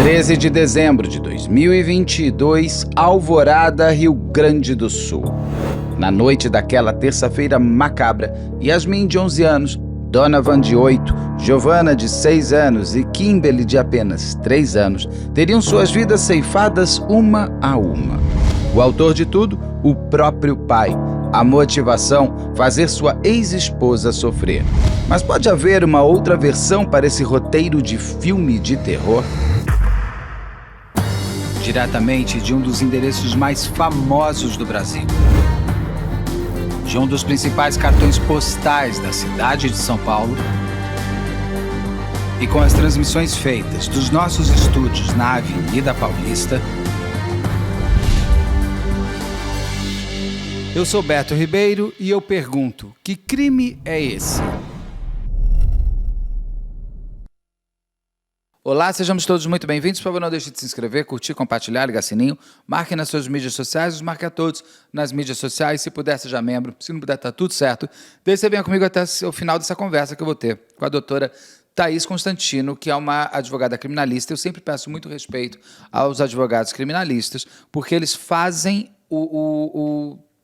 13 de dezembro de 2022, Alvorada, Rio Grande do Sul. Na noite daquela terça-feira macabra, Yasmin, de 11 anos, Donovan, de 8, Giovanna, de 6 anos e Kimberly, de apenas 3 anos, teriam suas vidas ceifadas uma a uma. O autor de tudo, o próprio pai. A motivação, fazer sua ex-esposa sofrer. Mas pode haver uma outra versão para esse roteiro de filme de terror? Diretamente de um dos endereços mais famosos do Brasil. De um dos principais cartões postais da cidade de São Paulo. E com as transmissões feitas dos nossos estúdios na Avenida Paulista. Eu sou Beto Ribeiro e eu pergunto, que crime é esse? Olá, sejamos todos muito bem-vindos. Por favor, não deixe de se inscrever, curtir, compartilhar, ligar sininho. Marque nas suas mídias sociais, os marque a todos nas mídias sociais. Se puder, seja membro. Se não puder, tá tudo certo. Desde você venha comigo até o final dessa conversa que eu vou ter com a doutora Thaís Constantino, que é uma advogada criminalista. Eu sempre peço muito respeito aos advogados criminalistas, porque eles fazem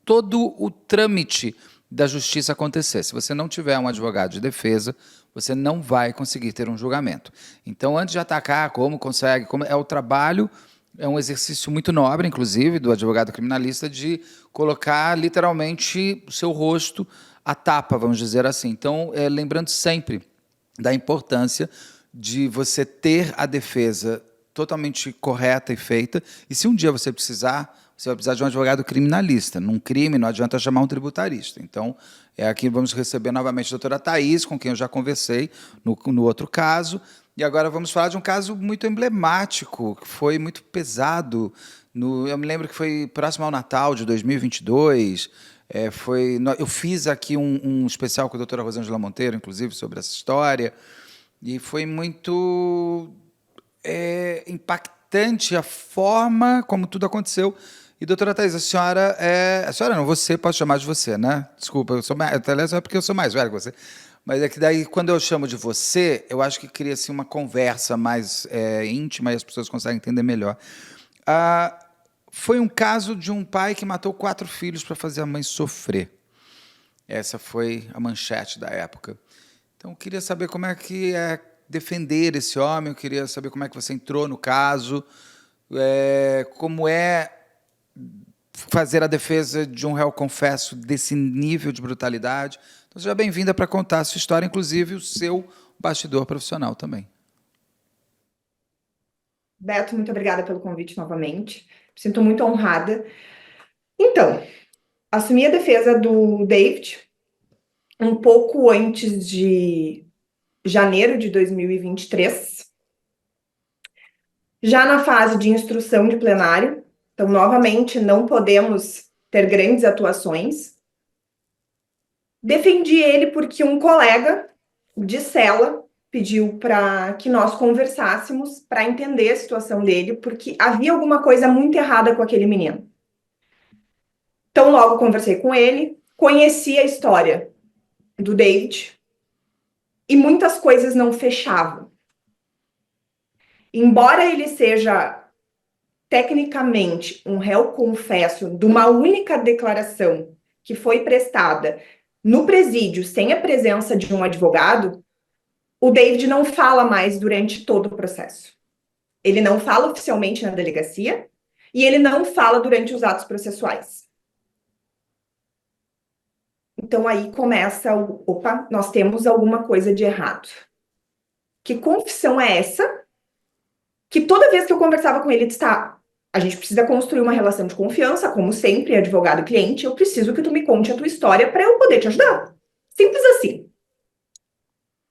todo o trâmite da justiça acontecer. Se você não tiver um advogado de defesa, você não vai conseguir ter um julgamento. Então, antes de atacar como consegue, é o trabalho, é um exercício muito nobre, inclusive, do advogado criminalista, de colocar literalmente o seu rosto à tapa, vamos dizer assim. Então, lembrando sempre da importância de você ter a defesa totalmente correta e feita, e se um dia você vai precisar de um advogado criminalista. Num crime, não adianta chamar um tributarista. Então, aqui vamos receber novamente a doutora Thaís, com quem eu já conversei no outro caso. E agora vamos falar de um caso muito emblemático, que foi muito pesado. Eu me lembro que foi próximo ao Natal de 2022. Eu fiz aqui um especial com a doutora Rosângela Monteiro, inclusive, sobre essa história. E foi muito impactante a forma como tudo aconteceu. E, doutora Thaís, a senhora não, você, posso chamar de você, né? Desculpa, aliás, é porque eu sou mais velho que você. Mas é que daí, quando eu chamo de você, eu acho que cria assim, uma conversa mais íntima e as pessoas conseguem entender melhor. Foi um caso de um pai que matou 4 filhos para fazer a mãe sofrer. Essa foi a manchete da época. Então, eu queria saber como é que é defender esse homem, eu queria saber como é que você entrou no caso, como é fazer a defesa de um réu confesso desse nível de brutalidade. Então, seja bem-vinda para contar a sua história, inclusive o seu bastidor profissional também. Beto, muito obrigada pelo convite novamente. Me sinto muito honrada. Então, assumi a defesa do David um pouco antes de janeiro de 2023, já na fase de instrução de plenário. Então, novamente, não podemos ter grandes atuações. Defendi ele porque um colega de cela pediu para que nós conversássemos para entender a situação dele, porque havia alguma coisa muito errada com aquele menino. Então, logo conversei com ele, conheci a história do David e muitas coisas não fechavam. Embora ele seja tecnicamente um réu confesso de uma única declaração que foi prestada no presídio sem a presença de um advogado, o David não fala mais durante todo o processo. Ele não fala oficialmente na delegacia e ele não fala durante os atos processuais. Então aí começa opa, nós temos alguma coisa de errado. Que confissão é essa? Que toda vez que eu conversava com ele, a gente precisa construir uma relação de confiança, como sempre, advogado e cliente, eu preciso que tu me conte a tua história para eu poder te ajudar. Simples assim.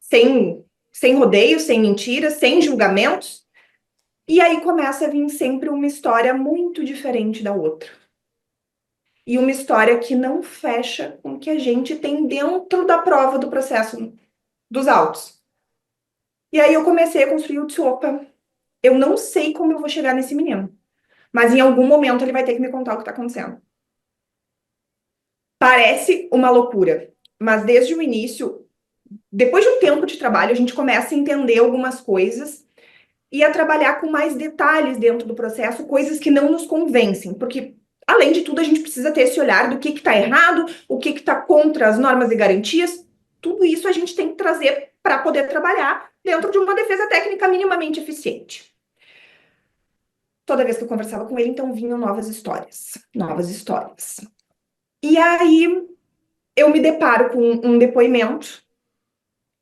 Sem rodeios, sem mentiras, sem julgamentos. E aí começa a vir sempre uma história muito diferente da outra. E uma história que não fecha com o que a gente tem dentro da prova do processo dos autos. E aí eu comecei a construir opa, eu não sei como eu vou chegar nesse menino, mas em algum momento ele vai ter que me contar o que está acontecendo. Parece uma loucura, mas desde o início, depois de um tempo de trabalho, a gente começa a entender algumas coisas e a trabalhar com mais detalhes dentro do processo, coisas que não nos convencem, porque, além de tudo, a gente precisa ter esse olhar do que está errado, o que está contra as normas e garantias, tudo isso a gente tem que trazer para poder trabalhar dentro de uma defesa técnica minimamente eficiente. Toda vez que eu conversava com ele, então vinham novas histórias, novas histórias. E aí eu me deparo com um depoimento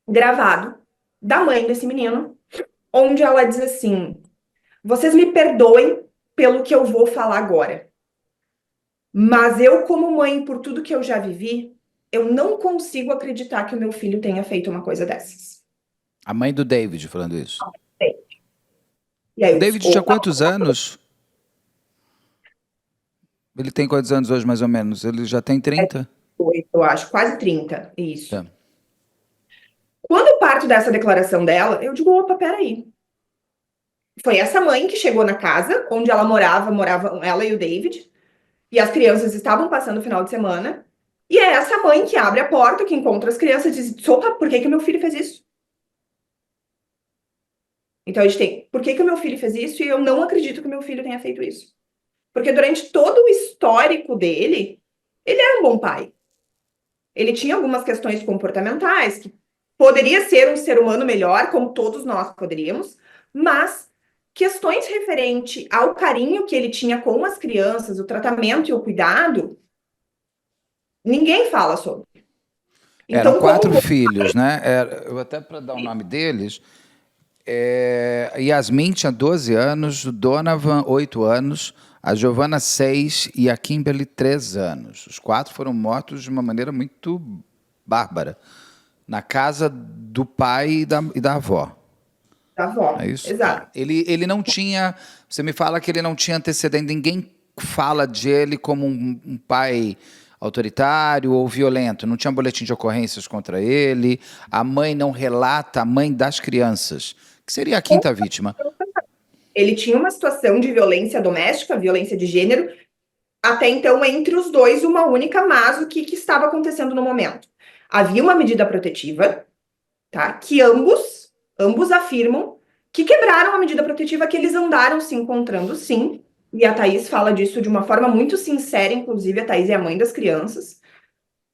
gravado da mãe desse menino, onde ela diz assim: vocês me perdoem pelo que eu vou falar agora, mas eu, como mãe, por tudo que eu já vivi, eu não consigo acreditar que o meu filho tenha feito uma coisa dessas. A mãe do David falando isso. E aí O eu disse, David tinha quantos anos? Ele tem quantos anos hoje, mais ou menos? Ele já tem 30? eu acho, quase 30, isso. Tá. Quando eu parto dessa declaração dela, eu digo, opa, peraí. Foi essa mãe que chegou na casa onde ela moravam ela e o David, e as crianças estavam passando o final de semana, e é essa mãe que abre a porta, que encontra as crianças e diz, opa, por que que meu filho fez isso? Então a gente tem, por que que o meu filho fez isso? E eu não acredito que o meu filho tenha feito isso. Porque durante todo o histórico dele, ele era um bom pai. Ele tinha algumas questões comportamentais, que poderia ser um ser humano melhor, como todos nós poderíamos, mas questões referente ao carinho que ele tinha com as crianças, o tratamento e o cuidado, ninguém fala sobre. Eram Então, como 4 filhos, né? Eu até para dar o nome deles, Yasmin tinha 12 anos, o Donovan 8 anos, a Giovanna 6 e a Kimberly 3 anos. Os 4 foram mortos de uma maneira muito bárbara, na casa do pai e da avó. da avó, É isso? exato. Ele não tinha. Você me fala que ele não tinha antecedente. Ninguém fala de ele como um pai autoritário ou violento. Não tinha boletim de ocorrências contra ele. A mãe não relata, a mãe das crianças, que seria a quinta vítima. Ele tinha uma situação de violência doméstica, violência de gênero, até então, entre os dois, uma única, mas o que estava acontecendo no momento? Havia uma medida protetiva, tá? Que ambos afirmam que quebraram a medida protetiva, que eles andaram se encontrando, sim. E a Thaís fala disso de uma forma muito sincera, inclusive a Thaís é a mãe das crianças.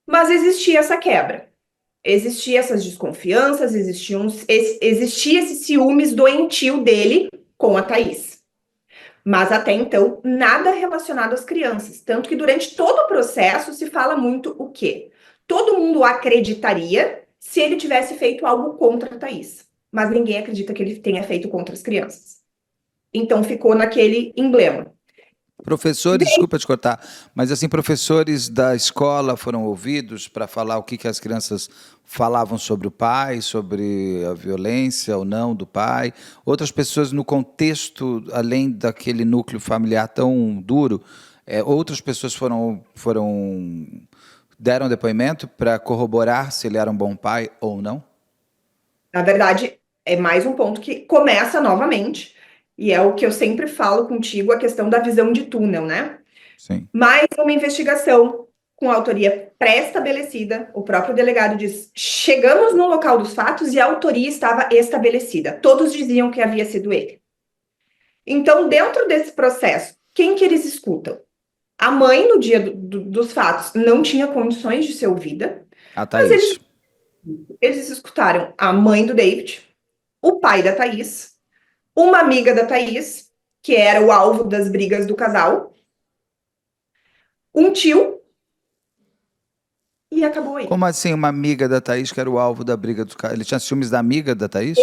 Mas existia essa quebra. Existia essas desconfianças, existia esse ciúmes doentio dele com a Thaís. Mas até então, nada relacionado às crianças. Tanto que durante todo o processo se fala muito o quê? Todo mundo acreditaria se ele tivesse feito algo contra a Thaís. Mas ninguém acredita que ele tenha feito contra as crianças. Então ficou naquele emblema. Professores, desculpa te cortar, mas assim, professores da escola foram ouvidos para falar o que as crianças falavam sobre o pai, sobre a violência ou não do pai. Outras pessoas no contexto, além daquele núcleo familiar tão duro, outras pessoas deram depoimento para corroborar se ele era um bom pai ou não? Na verdade, é mais um ponto que começa novamente, e é o que eu sempre falo contigo, a questão da visão de túnel, né? Sim. Mais uma investigação com autoria pré-estabelecida. O próprio delegado diz: chegamos no local dos fatos e a autoria estava estabelecida. Todos diziam que havia sido ele. Então, dentro desse processo, quem que eles escutam? A mãe, no dia dos fatos, não tinha condições de ser ouvida, A mas Thaís. eles escutaram a mãe do David, o pai da Thaís, uma amiga da Thaís, que era o alvo das brigas do casal, um tio, e acabou aí. Como assim uma amiga da Thaís que era o alvo da briga dos caras? Ele tinha ciúmes da amiga da Thaís?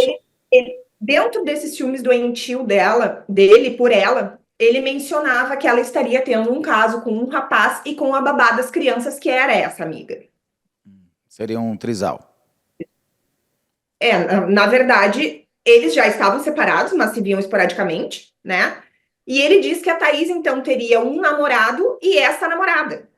Dentro desses ciúmes doentio dele por ela, ele mencionava que ela estaria tendo um caso com um rapaz e com a babá das crianças, que era essa amiga. Seria um trisal. Na verdade, eles já estavam separados, mas se viam esporadicamente, né? E ele diz que a Thaís, então, teria um namorado e essa namorada.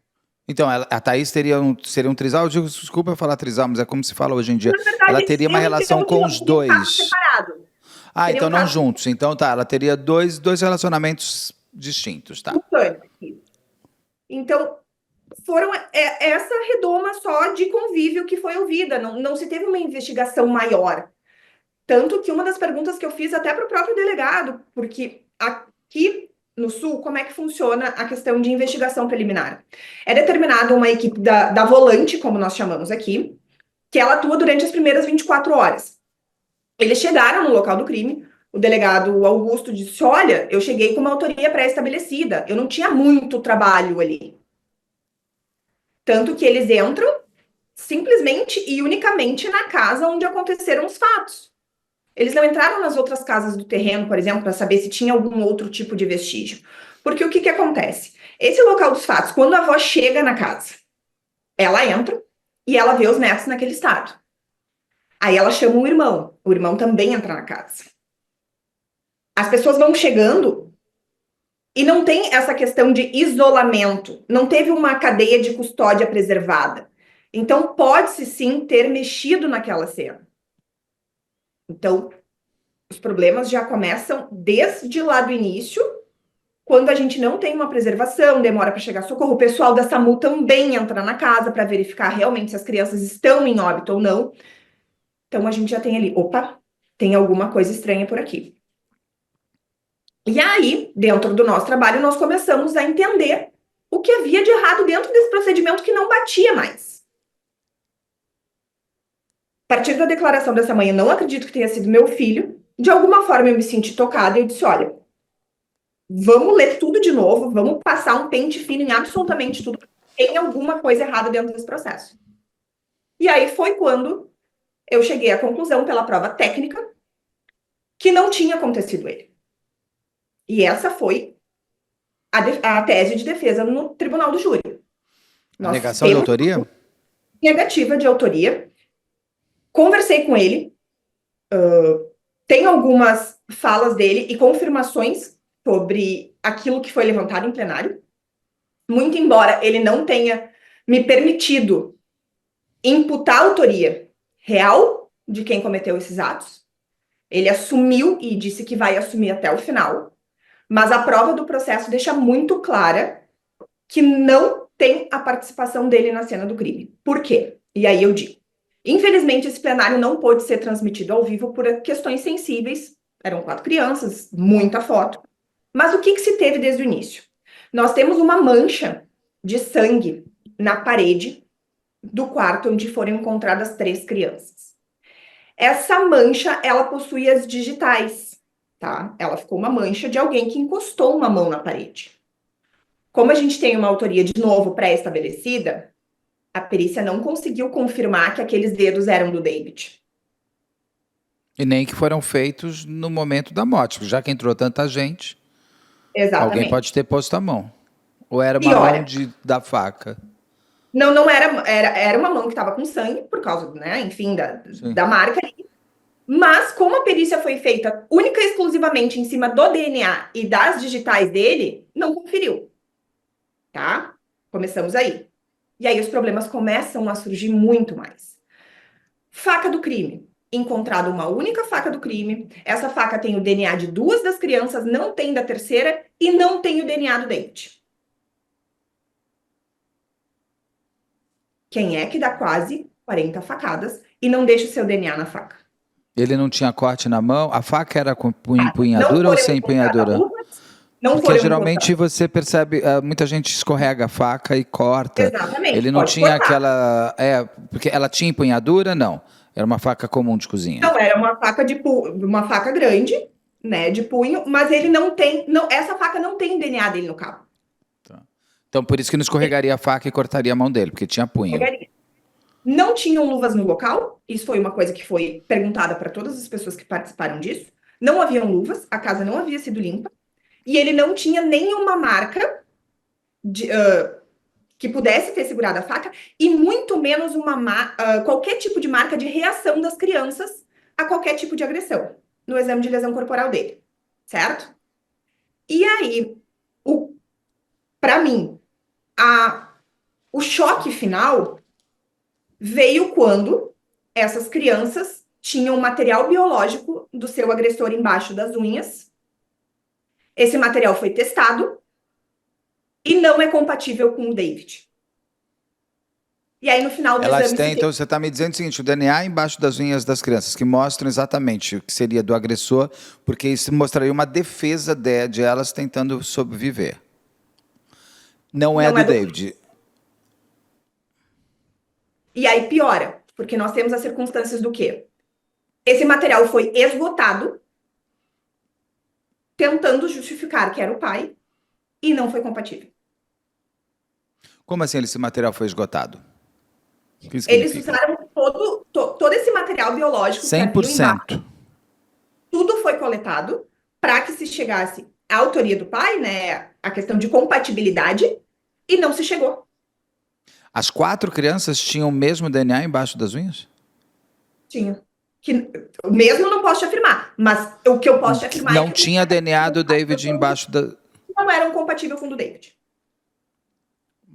Então, a Thaís seria um trisal? Eu digo, desculpa eu falar trisal, mas é como se fala hoje em dia. Na verdade, Ela teria uma eu relação entendo com que os eles estavam dois. separados. Ah, Seria então um não caso juntos. Então tá, ela teria dois relacionamentos distintos, tá? simultâneo. Então, foram essa redoma só de convívio que foi ouvida. Não, não se teve uma investigação maior. Tanto que uma das perguntas que eu fiz até para o próprio delegado, porque aqui no Sul, como é que funciona a questão de investigação preliminar? É determinada uma equipe da volante, como nós chamamos aqui, que ela atua durante as primeiras 24 horas. Eles chegaram no local do crime, o delegado Augusto disse, olha, eu cheguei com uma autoria pré-estabelecida, eu não tinha muito trabalho ali. Tanto que eles entram simplesmente e unicamente na casa onde aconteceram os fatos. Eles não entraram nas outras casas do terreno, por exemplo, para saber se tinha algum outro tipo de vestígio. Porque o que, que acontece? Esse é o local dos fatos. Quando a avó chega na casa, ela entra e ela vê os netos naquele estado. Aí ela chama o irmão também entra na casa. As pessoas vão chegando e não tem essa questão de isolamento, não teve uma cadeia de custódia preservada. Então, pode-se sim ter mexido naquela cena. Então, os problemas já começam desde lá do início, quando a gente não tem uma preservação, demora para chegar socorro. O pessoal da SAMU também entra na casa para verificar realmente se as crianças estão em óbito ou não. Então, a gente já tem ali, opa, tem alguma coisa estranha por aqui. E aí, dentro do nosso trabalho, nós começamos a entender o que havia de errado dentro desse procedimento que não batia mais. A partir da declaração dessa mãe, eu não acredito que tenha sido meu filho. De alguma forma, eu me senti tocada e eu disse, olha, vamos ler tudo de novo, vamos passar um pente fino em absolutamente tudo. Tem alguma coisa errada dentro desse processo. E aí foi quando eu cheguei à conclusão, pela prova técnica, que não tinha acontecido ele. E essa foi a tese de defesa no tribunal do júri. A Nós negação de temos autoria? negativa de autoria. Conversei com ele, tem algumas falas dele e confirmações sobre aquilo que foi levantado em plenário. Muito embora ele não tenha me permitido imputar a autoria real de quem cometeu esses atos, ele assumiu e disse que vai assumir até o final, mas a prova do processo deixa muito clara que não tem a participação dele na cena do crime. Por quê? E aí eu digo. Infelizmente, esse plenário não pôde ser transmitido ao vivo por questões sensíveis. Eram 4 crianças, muita foto. Mas o que se teve desde o início? Nós temos uma mancha de sangue na parede do quarto onde foram encontradas 3 crianças. Essa mancha, ela possui as digitais, tá? Ela ficou uma mancha de alguém que encostou uma mão na parede. Como a gente tem uma autoria, de novo, pré-estabelecida, a perícia não conseguiu confirmar que aqueles dedos eram do David. E nem que foram feitos no momento da morte, já que entrou tanta gente, alguém Exatamente. pode ter posto a mão. Ou era uma E mão olha, da faca? não era uma mão que estava com sangue, por causa, né, enfim, Sim. da marca ali. Mas como a perícia foi feita única e exclusivamente em cima do DNA e das digitais dele, não conferiu, tá? Começamos aí. E aí os problemas começam a surgir muito mais. Faca do crime. Encontrado uma única faca do crime. Essa faca tem o DNA de 2 das crianças, não tem da terceira e não tem o DNA do David. Quem é que dá quase 40 facadas e não deixa o seu DNA na faca? Ele não tinha corte na mão? A faca era com Não empunhadura ou foram sem encontradas empunhadura? luvas, não Porque foram geralmente encontradas. você percebe, muita gente escorrega a faca e corta. Exatamente, Ele não pode tinha cortar. aquela. Porque ela tinha empunhadura? Não. Era uma faca comum de cozinha. Não, era uma faca uma faca grande, né, de punho, mas ele não tem, não, essa faca não tem DNA dele no cabo. Tá. Então por isso que não escorregaria a faca e cortaria a mão dele, porque tinha punho. Não tinham luvas no local, isso foi uma coisa que foi perguntada para todas as pessoas que participaram disso. Não haviam luvas, a casa não havia sido limpa, e ele não tinha nenhuma marca que pudesse ter segurado a faca, e muito menos qualquer tipo de marca de reação das crianças a qualquer tipo de agressão no exame de lesão corporal dele, certo? E aí, para mim, o choque final veio quando essas crianças tinham material biológico do seu agressor embaixo das unhas. Esse material foi testado e não é compatível com o David. E aí, no final do Elas exame, têm, se tem. então você está me dizendo o seguinte: o DNA embaixo das unhas das crianças, que mostram exatamente o que seria do agressor, porque isso mostraria uma defesa de elas tentando sobreviver. Não é Não do é do. David. E aí piora, porque nós temos as circunstâncias do quê? Esse material foi esgotado, tentando justificar que era o pai, e não foi compatível. Como assim esse material foi esgotado? O que Eles significa? usaram todo esse material biológico que Cem por havia embaixo, cento. tudo foi coletado para que se chegasse à autoria do pai, né? A questão de compatibilidade, e não se chegou. As 4 crianças tinham o mesmo DNA embaixo das unhas? Tinha. Que, mesmo não posso te afirmar, mas o que eu posso te afirmar é Não que tinha DNA do David embaixo da. não eram compatíveis com o do David.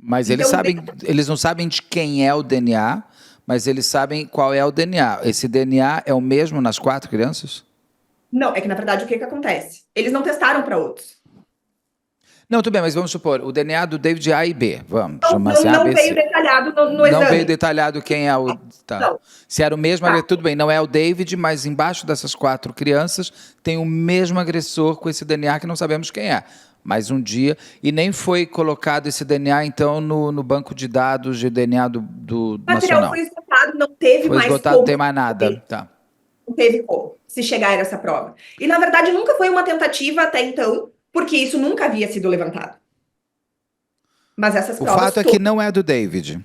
Mas eles Então, sabem, eles não sabem de quem é o DNA, mas eles sabem qual é o DNA. Esse DNA é o mesmo nas 4 crianças? não, é que na verdade o que acontece? Eles não testaram para outros. Não, tudo bem, mas vamos supor, o DNA do David A e B, vamos Não, chamar não, assim, A, não B, veio C. detalhado no Não veio exame. detalhado quem é o. Tá. Não, Se era o mesmo tá. agressor, tudo bem, não é o David, mas embaixo dessas 4 crianças tem o mesmo agressor com esse DNA que não sabemos quem é. Mas um dia. E nem foi colocado esse DNA, então, no banco de dados de DNA do O material Nacional. foi esgotado, não teve Foi mais esgotado, não tem como. mais nada. Tá. Não teve como se chegar a essa prova. E na verdade nunca foi uma tentativa até então, porque isso nunca havia sido levantado. Mas essas O provas fato é que todas não é do David.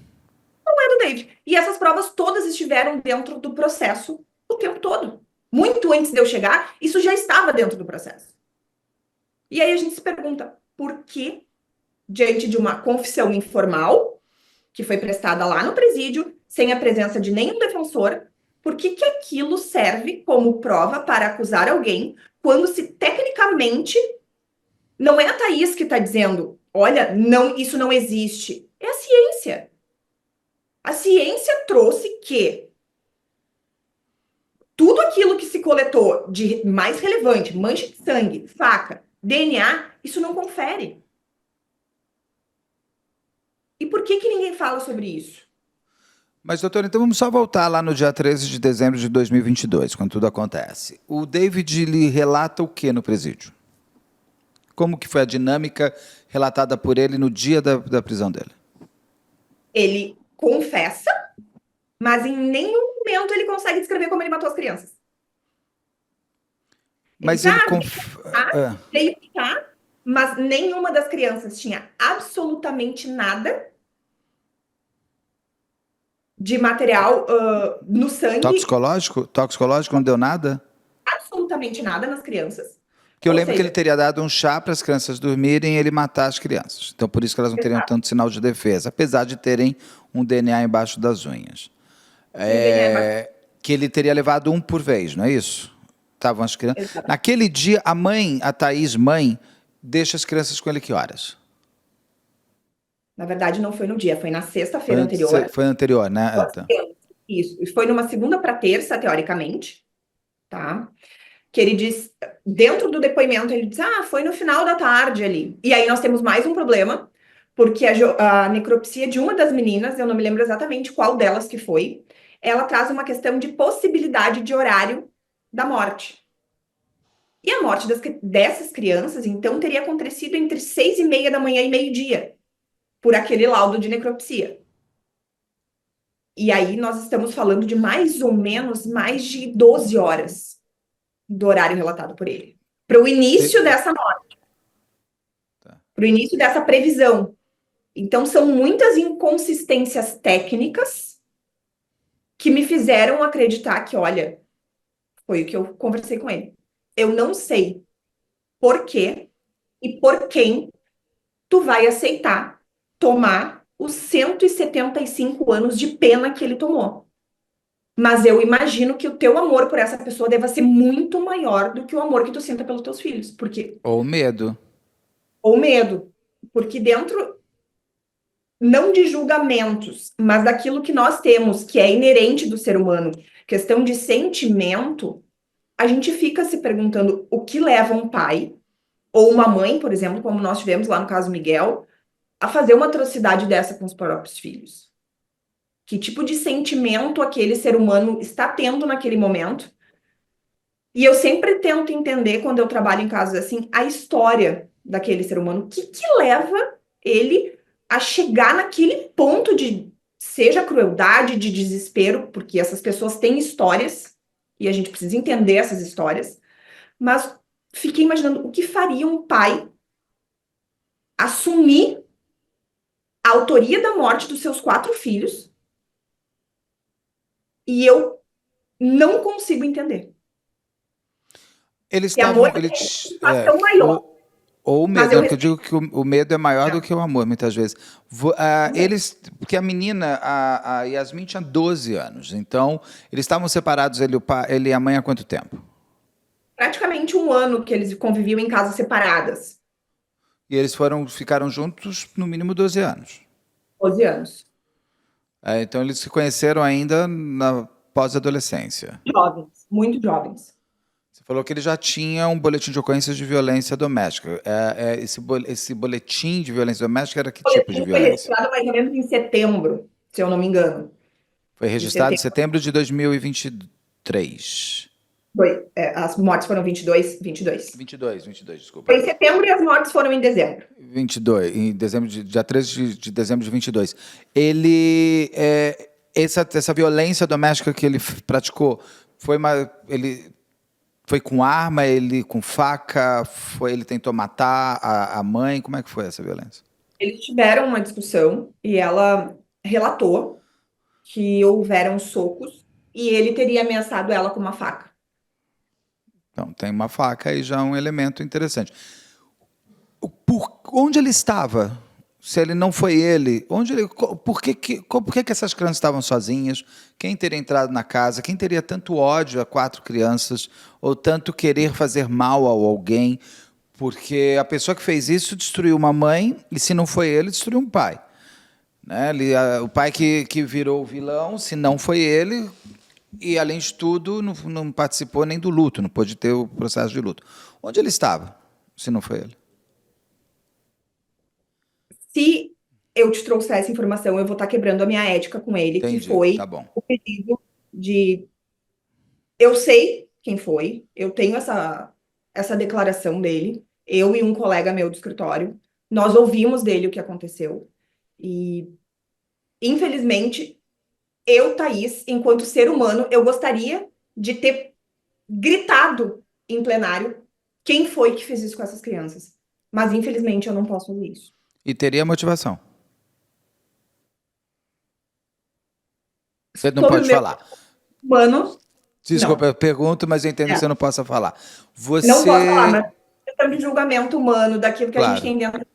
é do David. E essas provas todas estiveram dentro do processo o tempo todo. Muito antes de eu chegar, isso já estava dentro do processo. E aí a gente se pergunta, por que, diante de uma confissão informal, que foi prestada lá no presídio, sem a presença de nenhum defensor, por que aquilo serve como prova para acusar alguém, quando se tecnicamente não é a Thaís que está dizendo, olha, não, isso não existe. É a ciência. A ciência trouxe que tudo aquilo que se coletou de mais relevante, mancha de sangue, faca, DNA, isso não confere. E por que ninguém fala sobre isso? Mas, doutor, então vamos só voltar lá no dia 13 de dezembro de 2022, quando tudo acontece. O David lhe relata o que no presídio? Como que foi a dinâmica relatada por ele no dia da prisão dele? Ele confessa, mas em nenhum momento ele consegue descrever como ele matou as crianças. Ele Mas diz, ele veio cá, mas nenhuma das crianças tinha absolutamente nada de material no sangue, toxicológico? Toxicológico não deu nada? absolutamente nada nas crianças. Porque eu Ou lembro que ele seja, teria dado um chá para as crianças dormirem e ele matar as crianças. Então, por isso que elas não teriam tanto sinal de defesa, apesar de terem um DNA embaixo das unhas. um DNA embaixo. Que ele teria levado um por vez, não é isso? Estavam as crianças. Exato. Naquele dia, a mãe, a Thaís, mãe, deixa as crianças com ele que horas? Na verdade, não foi no dia, foi na sexta-feira anterior. Foi anterior, né? Tá. Isso. E foi numa segunda para terça, teoricamente, tá? Que ele diz, dentro do depoimento, ele diz, foi no final da tarde ali. E aí nós temos mais um problema, porque a necropsia de uma das meninas, eu não me lembro exatamente qual delas que foi, ela traz uma questão de possibilidade de horário da morte. E a morte dessas crianças, então, teria acontecido entre 6:30 da manhã e meio-dia, por aquele laudo de necropsia. E aí nós estamos falando de mais ou menos mais de 12 horas do horário relatado por ele. Para o início dessa morte. Para o início dessa previsão. Então, são muitas inconsistências técnicas que me fizeram acreditar que, olha, foi o que eu conversei com ele. Eu não sei por quê e por quem tu vai aceitar tomar os 175 anos de pena que ele tomou. Mas eu imagino que o teu amor por essa pessoa deva ser muito maior do que o amor que tu sinta pelos teus filhos, porque Ou medo. ou medo, porque dentro não de julgamentos, mas daquilo que nós temos, que é inerente do ser humano, questão de sentimento, a gente fica se perguntando o que leva um pai ou uma mãe, por exemplo, como nós tivemos lá no caso Miguel, a fazer uma atrocidade dessa com os próprios filhos. Que tipo de sentimento aquele ser humano está tendo naquele momento. E eu sempre tento entender, quando eu trabalho em casos assim, a história daquele ser humano. O que leva ele a chegar naquele ponto de, seja crueldade, de desespero, porque essas pessoas têm histórias e a gente precisa entender essas histórias. Mas fiquei imaginando o que faria um pai assumir a autoria da morte dos seus 4 filhos e eu não consigo entender. Eles Que amor estavam. é Eles, uma situação maior, ou o mas medo, eu né? Porque eu respeito. digo que o medo é maior do que o amor, muitas vezes. Também. Eles. Porque a menina, a Yasmin, tinha 12 anos. Então, eles estavam separados, ele e a mãe, há quanto tempo? Praticamente um ano que eles conviviam em casas separadas. E eles ficaram juntos no mínimo 12 anos. 12 anos. Então, eles se conheceram ainda na pós-adolescência. Jovens, muito jovens. Você falou que ele já tinha um boletim de ocorrências de violência doméstica. Esse boletim de violência doméstica era que O tipo de boletim foi violência? registrado mais ou menos em setembro, se eu não me engano. Foi De registrado em setembro. setembro de 2023. As mortes foram 22, 22. 22, Foi desculpa. em setembro e as mortes foram em dezembro. 22, em dezembro, dia 13 de dezembro de 22. Ele, essa violência doméstica que ele praticou, ele foi com arma, ele com faca, ele tentou matar a mãe, como é que foi essa violência? Eles tiveram uma discussão e ela relatou que houveram socos e ele teria ameaçado ela com uma faca. Então, tem uma faca aí já é um elemento interessante. Onde ele estava? Se ele não foi ele, por que essas crianças estavam sozinhas? Quem teria entrado na casa? Quem teria tanto ódio a 4 crianças? Ou tanto querer fazer mal a alguém? Porque a pessoa que fez isso destruiu uma mãe, e se não foi ele, destruiu um pai. Né? O pai que virou o vilão, se não foi ele, e além de tudo, não participou nem do luto, não pôde ter o processo de luto. Onde ele estava, se não foi ele? Se eu te trouxer essa informação, eu vou estar quebrando a minha ética com ele, que Entendi, foi tá bom. o pedido de. Eu sei quem foi, eu tenho essa declaração dele, eu e um colega meu do escritório, nós ouvimos dele o que aconteceu. E, infelizmente, eu, Thaís, enquanto ser humano, eu gostaria de ter gritado em plenário quem foi que fez isso com essas crianças. Mas, infelizmente, eu não posso fazer isso. E teria motivação. Você não Sobre o pode meu falar. humano, Desculpa, não. eu pergunto, mas eu entendo que É. você não possa falar. Não posso falar, Você. mas questão de julgamento humano, daquilo que a gente Claro. tem dentro,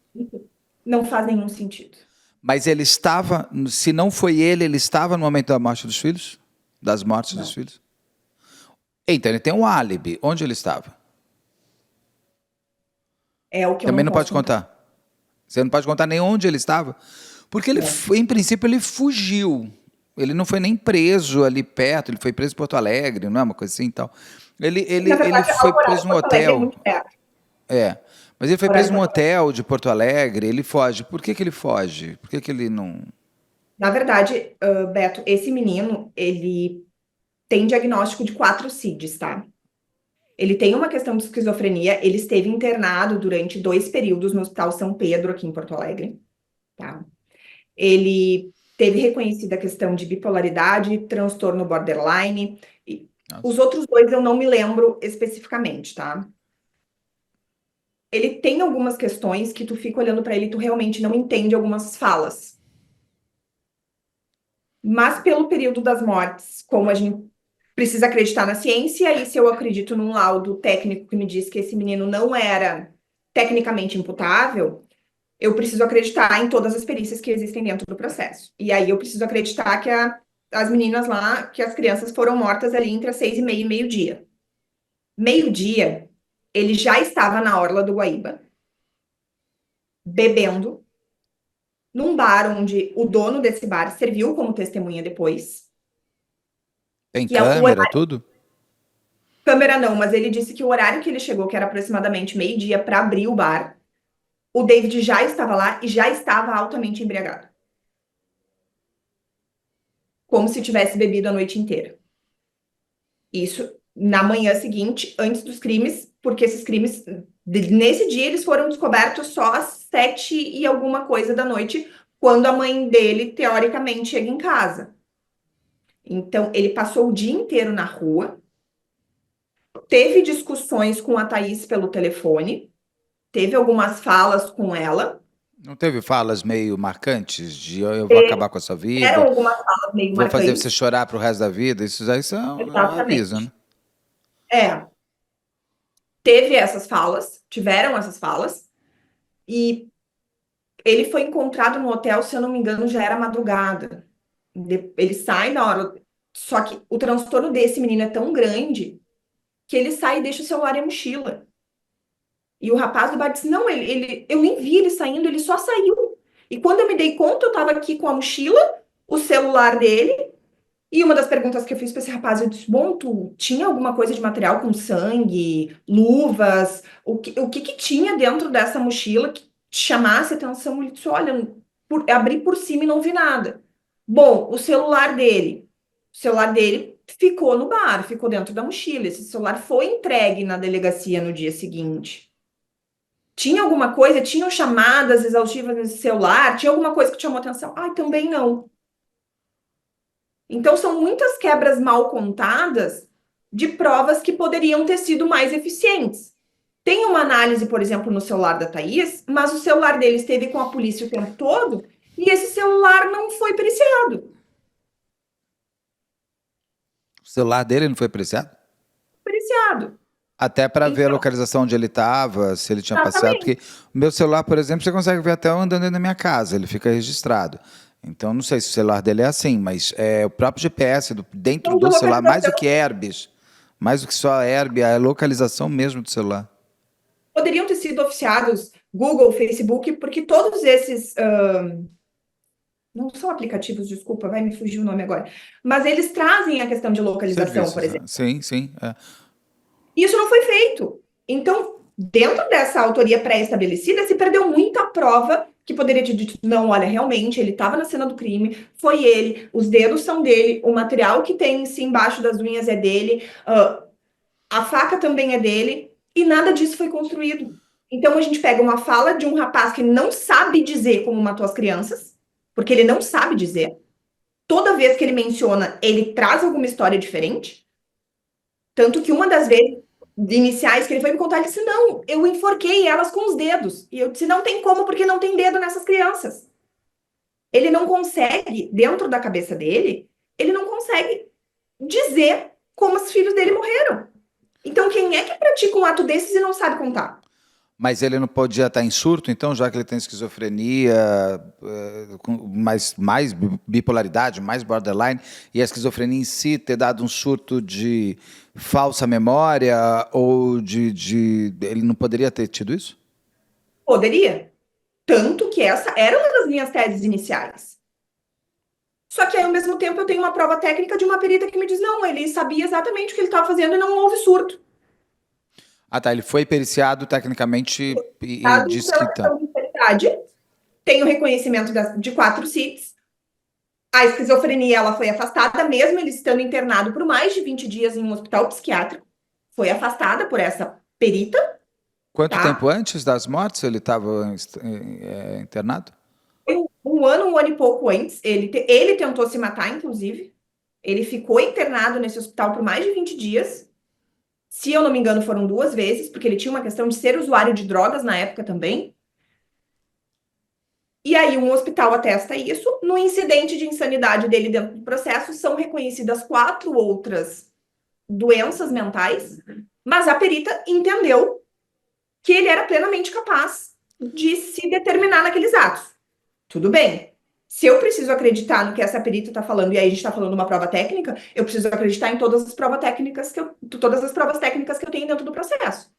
não faz nenhum sentido. Mas ele estava. Se não foi ele, ele estava no momento da morte dos filhos? Das mortes dos Não. filhos? Então ele tem um álibi. Onde ele estava? É o que eu Também não não posso pode contar. contar. Você não pode contar nem onde ele estava. Porque ele, Não. em princípio, ele fugiu. Ele não foi nem preso ali perto, ele foi preso em Porto Alegre, não é uma coisa assim e tal. Na Ele verdade, foi Alvorada, preso num Porto Alegre é hotel. muito perto. É. Mas ele foi Horário preso de num Porto Alegre. hotel de Porto Alegre, ele foge. Por que ele foge? Por que ele não. Na verdade, Beto, esse menino, ele tem diagnóstico de 4 CIDs, tá? Ele tem uma questão de esquizofrenia, ele esteve internado durante 2 períodos no Hospital São Pedro, aqui em Porto Alegre, tá? Ele teve reconhecida a questão de bipolaridade, transtorno borderline, e os Nossa. outros 2 eu não me lembro especificamente, tá? Ele tem algumas questões que tu fica olhando para ele e tu realmente não entende algumas falas. Mas pelo período das mortes, como a gente precisa acreditar na ciência, e se eu acredito num laudo técnico que me diz que esse menino não era tecnicamente imputável, eu preciso acreditar em todas as perícias que existem dentro do processo. E aí eu preciso acreditar que as meninas lá, que as crianças foram mortas ali entre as 6h30 e meio-dia. Meio-dia, ele já estava na orla do Guaíba, bebendo, num bar onde o dono desse bar serviu como testemunha depois, Tem que é o câmera, horário. tudo? Câmera não, mas ele disse que o horário que ele chegou, que era aproximadamente meio-dia, para abrir o bar, o David já estava lá e já estava altamente embriagado. como se tivesse bebido a noite inteira. Isso na manhã seguinte, antes dos crimes, porque esses crimes, nesse dia, eles foram descobertos só às 7 e alguma coisa da noite, quando a mãe dele, teoricamente, chega em casa. Então, ele passou o dia inteiro na rua, teve discussões com a Thaís pelo telefone, teve algumas falas com ela. Não teve falas meio marcantes de eu vou acabar com a sua Eram vida, algumas falas meio vou fazer marcantes. você chorar pro resto da vida? Isso aí é um aviso, né? Exatamente. É, teve essas falas, tiveram essas falas, e ele foi encontrado no hotel, se eu não me engano, já era madrugada. Ele sai na hora. Só que o transtorno desse menino é tão grande que ele sai e deixa o celular e a mochila. E o rapaz do bar disse: Não, eu nem vi ele saindo, ele só saiu. E quando eu me dei conta, eu tava aqui com a mochila, o celular dele. E uma das perguntas que eu fiz para esse rapaz, eu disse: Bom, tu tinha alguma coisa de material com sangue, luvas? O que tinha dentro dessa mochila que te chamasse a atenção? Ele disse: Olha, abri por cima e não vi nada. Bom, o celular dele ficou no bar, ficou dentro da mochila. Esse celular foi entregue na delegacia no dia seguinte. Tinha alguma coisa? Tinham chamadas exaustivas nesse celular? Tinha alguma coisa que chamou atenção? Ai, também não. Então, são muitas quebras mal contadas de provas que poderiam ter sido mais eficientes. Tem uma análise, por exemplo, no celular da Thaís, mas o celular dele esteve com a polícia o tempo todo e esse celular não foi periciado. O celular dele não foi apreciado? Periciado. Até para ver a Então, localização onde ele estava, se ele tinha passeado. Porque exatamente. o meu celular, por exemplo, você consegue ver até eu andando dentro da minha casa, ele fica registrado. Então, não sei se o celular dele é assim, mas o próprio GPS dentro Então, de do celular, mais do localização, que Airbus, mais do que só Airbus, é a localização mesmo do celular. poderiam ter sido oficiados Google, Facebook, porque todos esses não são aplicativos, desculpa, vai me fugir o nome agora, mas eles trazem a questão de localização, por Serviços, né? exemplo. Sim, sim. Isso não foi feito. Então, dentro dessa autoria pré-estabelecida, se perdeu muita prova que poderia ter dito, não, olha, realmente, ele estava na cena do crime, foi ele, os dedos são dele, o material que tem em si embaixo das unhas é dele, a faca também é dele, e nada disso foi construído. Então, a gente pega uma fala de um rapaz que não sabe dizer como matou as crianças, porque ele não sabe dizer. Toda vez que ele menciona, ele traz alguma história diferente. Tanto que uma das vezes iniciais que ele foi me contar, ele disse: Não, eu enforquei elas com os dedos. E eu disse: Não tem como, porque não tem dedo nessas crianças. Ele não consegue, dentro da cabeça dele, ele não consegue dizer como os filhos dele morreram. Então, quem é que pratica um ato desses e não sabe contar? Mas ele não podia estar em surto, então, já que ele tem esquizofrenia, com mais bipolaridade, mais borderline, e a esquizofrenia em si ter dado um surto de falsa memória, ou ele não poderia ter tido isso? Poderia. Tanto que essa era uma das minhas teses iniciais. Só que aí, ao mesmo tempo, eu tenho uma prova técnica de uma perita que me diz: não, ele sabia exatamente o que ele estava fazendo e não houve surto. Ah, tá. Ele foi periciado tecnicamente e Dado disse que pela tá. questão de insanidade, tem o reconhecimento de 4 CITs. A esquizofrenia ela foi afastada, mesmo ele estando internado por mais de 20 dias em um hospital psiquiátrico. Foi afastada por essa perita, Quanto tempo tá? antes das mortes ele estava internado? Foi um ano e pouco antes. Ele tentou se matar, inclusive. Ele ficou internado nesse hospital por mais de 20 dias. Se eu não me engano, foram 2 vezes, porque ele tinha uma questão de ser usuário de drogas na época também. E aí, um hospital atesta isso. No incidente de insanidade dele dentro do processo, são reconhecidas 4 outras doenças mentais, mas a perita entendeu que ele era plenamente capaz de se determinar naqueles atos. Tudo bem. Se eu preciso acreditar no que essa perita está falando, e aí a gente está falando de uma prova técnica, eu preciso acreditar em todas as provas técnicas que eu tenho dentro do processo.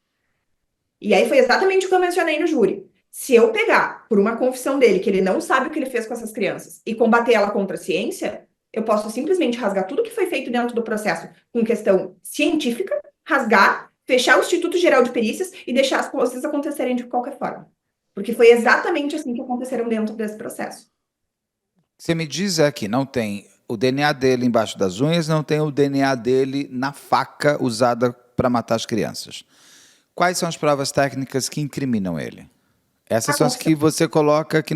E aí foi exatamente o que eu mencionei no júri. Se eu pegar por uma confissão dele que ele não sabe o que ele fez com essas crianças e combater ela contra a ciência, eu posso simplesmente rasgar tudo que foi feito dentro do processo com questão científica, rasgar, fechar o Instituto Geral de Perícias e deixar as coisas acontecerem de qualquer forma. Porque foi exatamente assim que aconteceram dentro desse processo. Você me diz é que não tem o DNA dele embaixo das unhas, não tem o DNA dele na faca usada para matar as crianças. Quais são as provas técnicas que incriminam ele? Essas A são as que confissão. você coloca que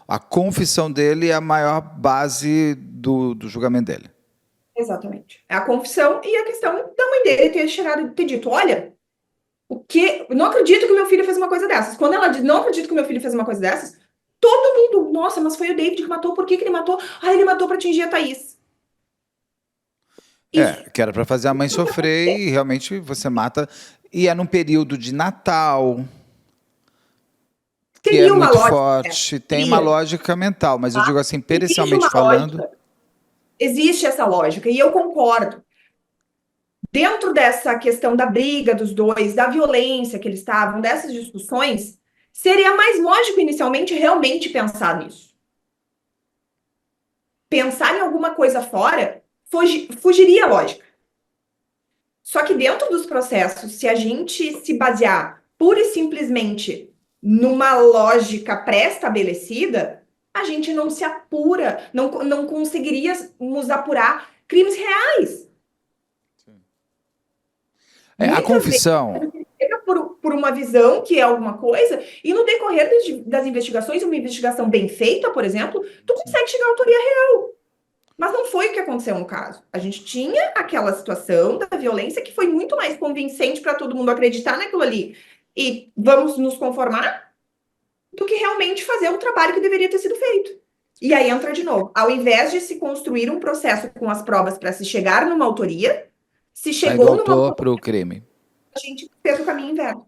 a confissão dele é a maior base do julgamento dele. Exatamente. É a confissão e a questão da mãe dele ter chegado e ter dito: olha, o que? Eu não acredito que meu filho fez uma coisa dessas. Quando ela diz, não acredito que meu filho fez uma coisa dessas, todo mundo, nossa, mas foi o David que matou, por que que ele matou? Ah, ele matou para atingir a Thaís. Isso Que era para fazer a mãe sofrer e realmente você mata. E é num período de Natal, que é teria uma muito lógica, forte, tem uma teria, lógica mental, mas eu tá? digo assim, Existe pericialmente uma falando, lógica, existe essa lógica, e eu concordo. Dentro dessa questão da briga dos dois, da violência que eles estavam, dessas discussões, seria mais lógico inicialmente realmente pensar nisso. Pensar em alguma coisa fora fugiria a lógica. Só que dentro dos processos, se a gente se basear pura e simplesmente numa lógica pré-estabelecida, a gente não se apura, não conseguiríamos apurar crimes reais. a Muitas vezes confissão, chega por uma visão que é alguma coisa, e no decorrer das investigações, uma investigação bem feita, por exemplo, tu consegue chegar à autoria real. Mas não foi o que aconteceu no caso. A gente tinha aquela situação da violência que foi muito mais convincente para todo mundo acreditar naquilo ali e vamos nos conformar do que realmente fazer o trabalho que deveria ter sido feito. E aí entra de novo. Ao invés de se construir um processo com as provas para se chegar numa autoria, se sai do chegou numa autor autoria, para o crime. a gente fez o caminho inverso.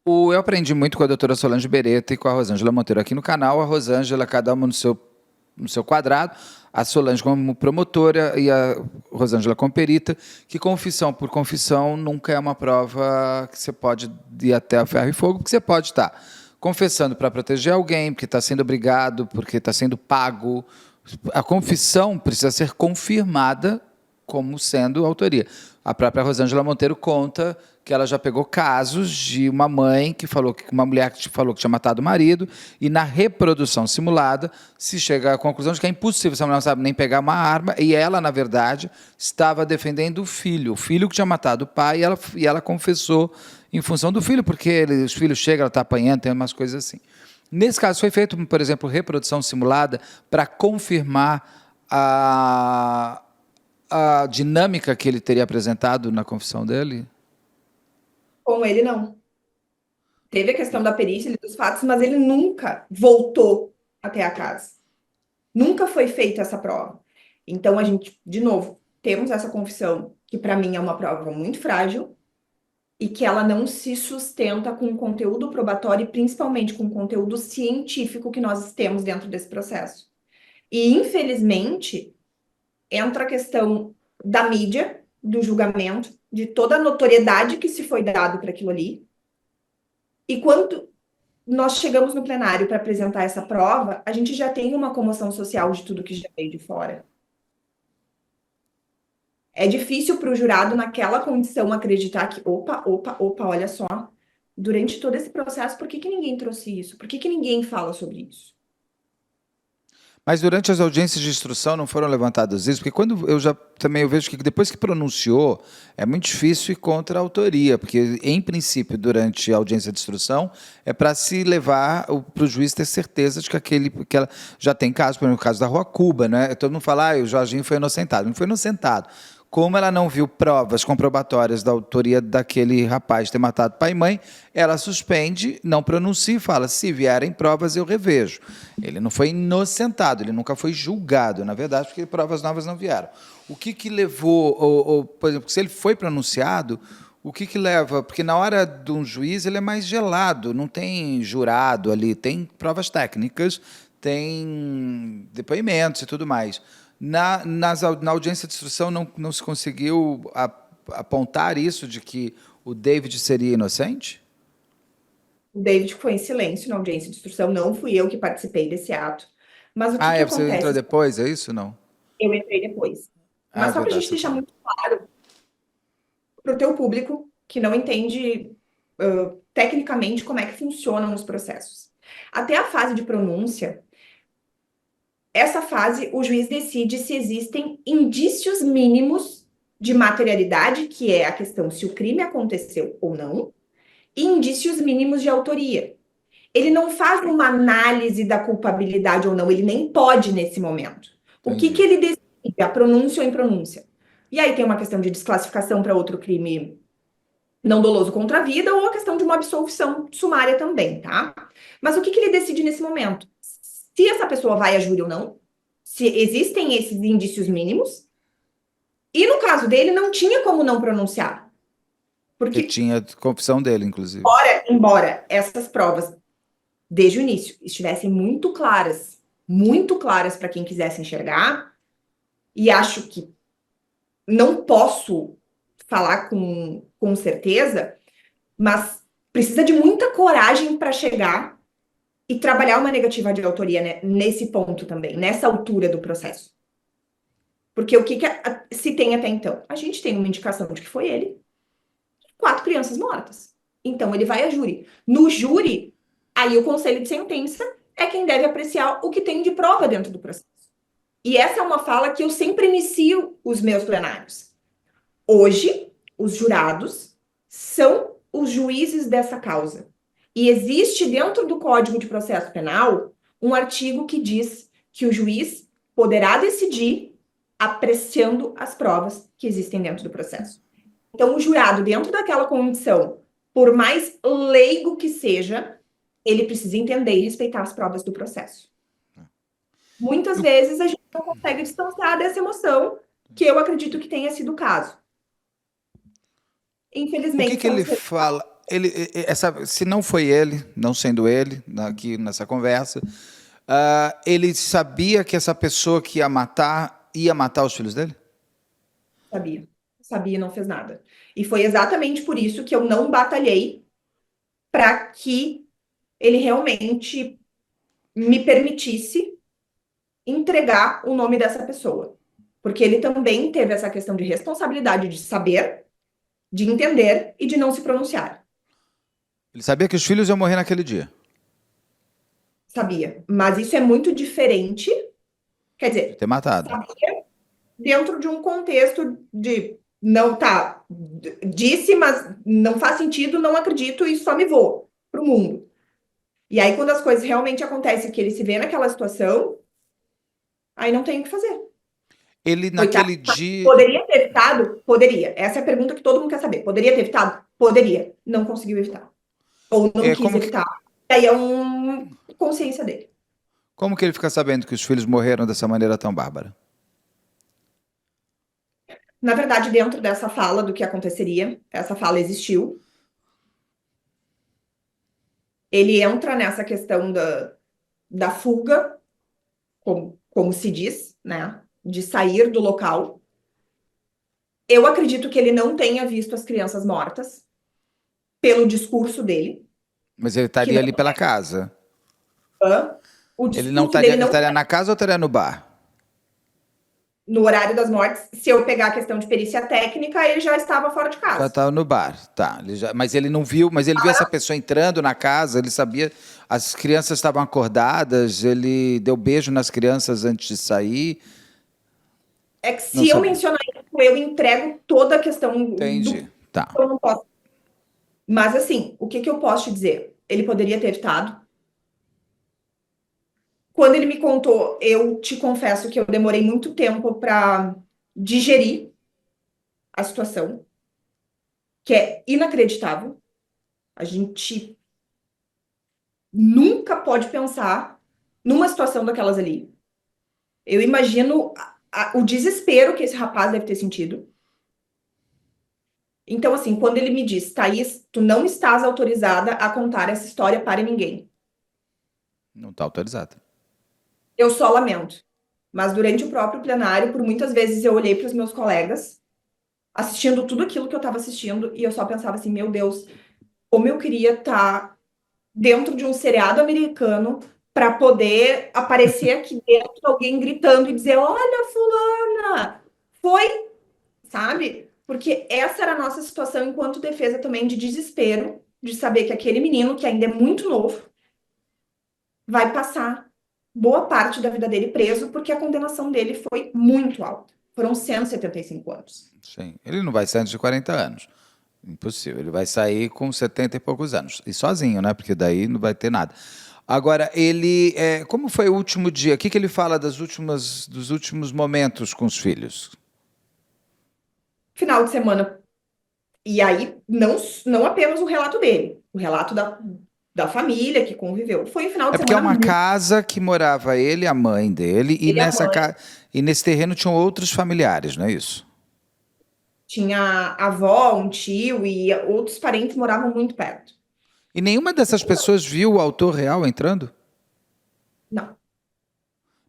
Eu aprendi muito com a doutora Solange Beretta e com a Rosângela Monteiro aqui no canal. A Rosângela, cada uma no seu quadrado, a Solange como promotora e a Rosângela como perita, que confissão por confissão nunca é uma prova que você pode ir até a ferro e fogo, porque você pode estar confessando para proteger alguém, porque está sendo obrigado, porque está sendo pago. A confissão precisa ser confirmada como sendo autoria. A própria Rosângela Monteiro conta que ela já pegou casos de uma mãe que falou que uma mulher que falou que tinha matado o marido e na reprodução simulada se chega à conclusão de que é impossível, essa mulher não sabe nem pegar uma arma e ela, na verdade, estava defendendo o filho que tinha matado o pai e ela confessou em função do filho, porque os filhos chegam, ela está apanhando, tem umas coisas assim. Nesse caso foi feito, por exemplo, reprodução simulada para confirmar a dinâmica que ele teria apresentado na confissão dele? Com ele, não. Teve a questão da perícia e dos fatos, mas ele nunca voltou até a casa. Nunca foi feita essa prova. Então, a gente, de novo, temos essa confissão, que para mim é uma prova muito frágil e que ela não se sustenta com o conteúdo probatório e principalmente com o conteúdo científico que nós temos dentro desse processo. E, infelizmente, entra a questão da mídia, do julgamento, de toda a notoriedade que se foi dado para aquilo ali. E quando nós chegamos no plenário para apresentar essa prova, a gente já tem uma comoção social de tudo que já veio de fora. É difícil para o jurado, naquela condição, acreditar que, opa, olha só, durante todo esse processo, por que que ninguém trouxe isso? Por que que ninguém fala sobre isso? Mas durante as audiências de instrução não foram levantados isso, porque quando eu vejo que depois que pronunciou, é muito difícil ir contra a autoria, porque em princípio durante a audiência de instrução é para se levar para o juiz ter certeza de que ela já tem caso, por exemplo, o caso da Rua Cuba, né? Todo mundo fala, o Jorginho foi inocentado, não foi inocentado. Como ela não viu provas comprobatórias da autoria daquele rapaz ter matado pai e mãe, ela suspende, não pronuncia e fala, se vierem provas eu revejo. Ele não foi inocentado, ele nunca foi julgado, na verdade, porque provas novas não vieram. O que levou, por exemplo, se ele foi pronunciado, o que leva? Porque na hora de um juiz ele é mais gelado, não tem jurado ali, tem provas técnicas, tem depoimentos e tudo mais. Na audiência de instrução não se conseguiu apontar isso de que o David seria inocente? O David foi em silêncio na audiência de instrução, não fui eu que participei desse ato. Mas o que que Você entrou acontece? depois, é isso? Não? Eu entrei depois. É Mas só para a verdade, gente você deixar falou. muito claro para o teu público que não entende tecnicamente como é que funcionam os processos. Até a fase de pronúncia, essa fase, o juiz decide se existem indícios mínimos de materialidade, que é a questão se o crime aconteceu ou não, e indícios mínimos de autoria. Ele não faz uma análise da culpabilidade ou não, ele nem pode nesse momento. O que Entendi. ele decide? A pronúncia ou impronúncia. E aí tem uma questão de desclassificação para outro crime não doloso contra a vida ou a questão de uma absolvição sumária também, tá? Mas o que ele decide nesse momento? Se essa pessoa vai a júri ou não, se existem esses indícios mínimos, e no caso dele não tinha como não pronunciar, Porque porque tinha confissão dele, inclusive. embora essas provas desde o início estivessem muito claras para quem quisesse enxergar, e acho que não posso falar com certeza, mas precisa de muita coragem para chegar e trabalhar uma negativa de autoria, né, nesse ponto também, nessa altura do processo. Porque o que se tem até então? A gente tem uma indicação de que foi ele, 4 crianças mortas. Então ele vai a júri. No júri, aí o conselho de sentença é quem deve apreciar o que tem de prova dentro do processo. E essa é uma fala que eu sempre inicio os meus plenários. Hoje, os jurados são os juízes dessa causa. E existe dentro do Código de Processo Penal um artigo que diz que o juiz poderá decidir apreciando as provas que existem dentro do processo. Então, o jurado, dentro daquela condição, por mais leigo que seja, ele precisa entender e respeitar as provas do processo. Muitas vezes a gente não consegue distanciar dessa emoção, que eu acredito que tenha sido o caso. O Infelizmente, que são ele os fala? Se não foi ele, não sendo ele, aqui nessa conversa, ele sabia que essa pessoa que ia matar os filhos dele? sabia. Sabia e não fez nada. E foi exatamente por isso que eu não batalhei para que ele realmente me permitisse entregar o nome dessa pessoa. Porque ele também teve essa questão de responsabilidade de saber, de entender e de não se pronunciar. Ele sabia que os filhos iam morrer naquele dia. Sabia. Mas isso é muito diferente. Quer De dizer, ter matado. sabia dentro de um contexto de não tá, disse, mas não faz sentido, não acredito e só me vou pro mundo. E aí, quando as coisas realmente acontecem, que ele se vê naquela situação, aí não tem o que fazer. Ele, Coitado, naquele dia. poderia ter evitado? Poderia. Essa é a pergunta que todo mundo quer saber. Poderia ter evitado? Poderia. Não conseguiu evitar. Ou não É, quis evitar. Aí é uma consciência dele. como que ele fica sabendo que os filhos morreram dessa maneira tão bárbara? Na verdade, dentro dessa fala do que aconteceria, essa fala existiu. Ele entra nessa questão da fuga, como se diz, né? De sair do local. Eu acredito que ele não tenha visto as crianças mortas, pelo discurso dele, Mas ele que estaria não ali pela casa. é. O Ele não discurso estaria, dele ele não estaria na casa ou estaria no bar? no horário das mortes. Se eu pegar a questão de perícia técnica, ele já estava fora de Já casa. estava no bar, tá. Mas ele não viu, mas ele viu essa pessoa entrando na casa, ele sabia, as crianças estavam acordadas, ele deu beijo nas crianças antes de sair. É que Não se eu sabia. mencionar isso, eu entrego toda a questão do que Entendi. Tá. eu não posso. Mas assim, o que eu posso te dizer? Ele poderia ter evitado. Quando ele me contou, eu te confesso que eu demorei muito tempo para digerir a situação, que é inacreditável. A gente nunca pode pensar numa situação daquelas ali. Eu imagino o desespero que esse rapaz deve ter sentido. Então, assim, quando ele me diz, Thaís, tu não estás autorizada a contar essa história para ninguém. Não está autorizado. Eu só lamento. Mas durante o próprio plenário, por muitas vezes eu olhei para os meus colegas, assistindo tudo aquilo que eu estava assistindo, e eu só pensava assim, meu Deus, como eu queria estar dentro de um seriado americano para poder aparecer aqui dentro alguém gritando e dizer, olha, fulana, foi, sabe? Porque essa era a nossa situação enquanto defesa também de desespero, de saber que aquele menino, que ainda é muito novo, vai passar boa parte da vida dele preso, porque a condenação dele foi muito alta. Foram 175 anos. Sim. Ele não vai sair antes de 40 anos. Impossível. Ele vai sair com 70 e poucos anos. E sozinho, né? Porque daí não vai ter nada. Agora, como foi o último dia? O que que ele fala dos últimos momentos com os filhos? Final de semana. E aí, não apenas o relato dele, o relato da família que conviveu. Foi um final É de porque é semana uma muito. casa que morava ele e a mãe dele, Ele e a mãe. e nesse terreno tinham outros familiares, não é isso? Tinha a avó, um tio e outros parentes moravam muito perto. E nenhuma dessas pessoas viu o autor real entrando? Não.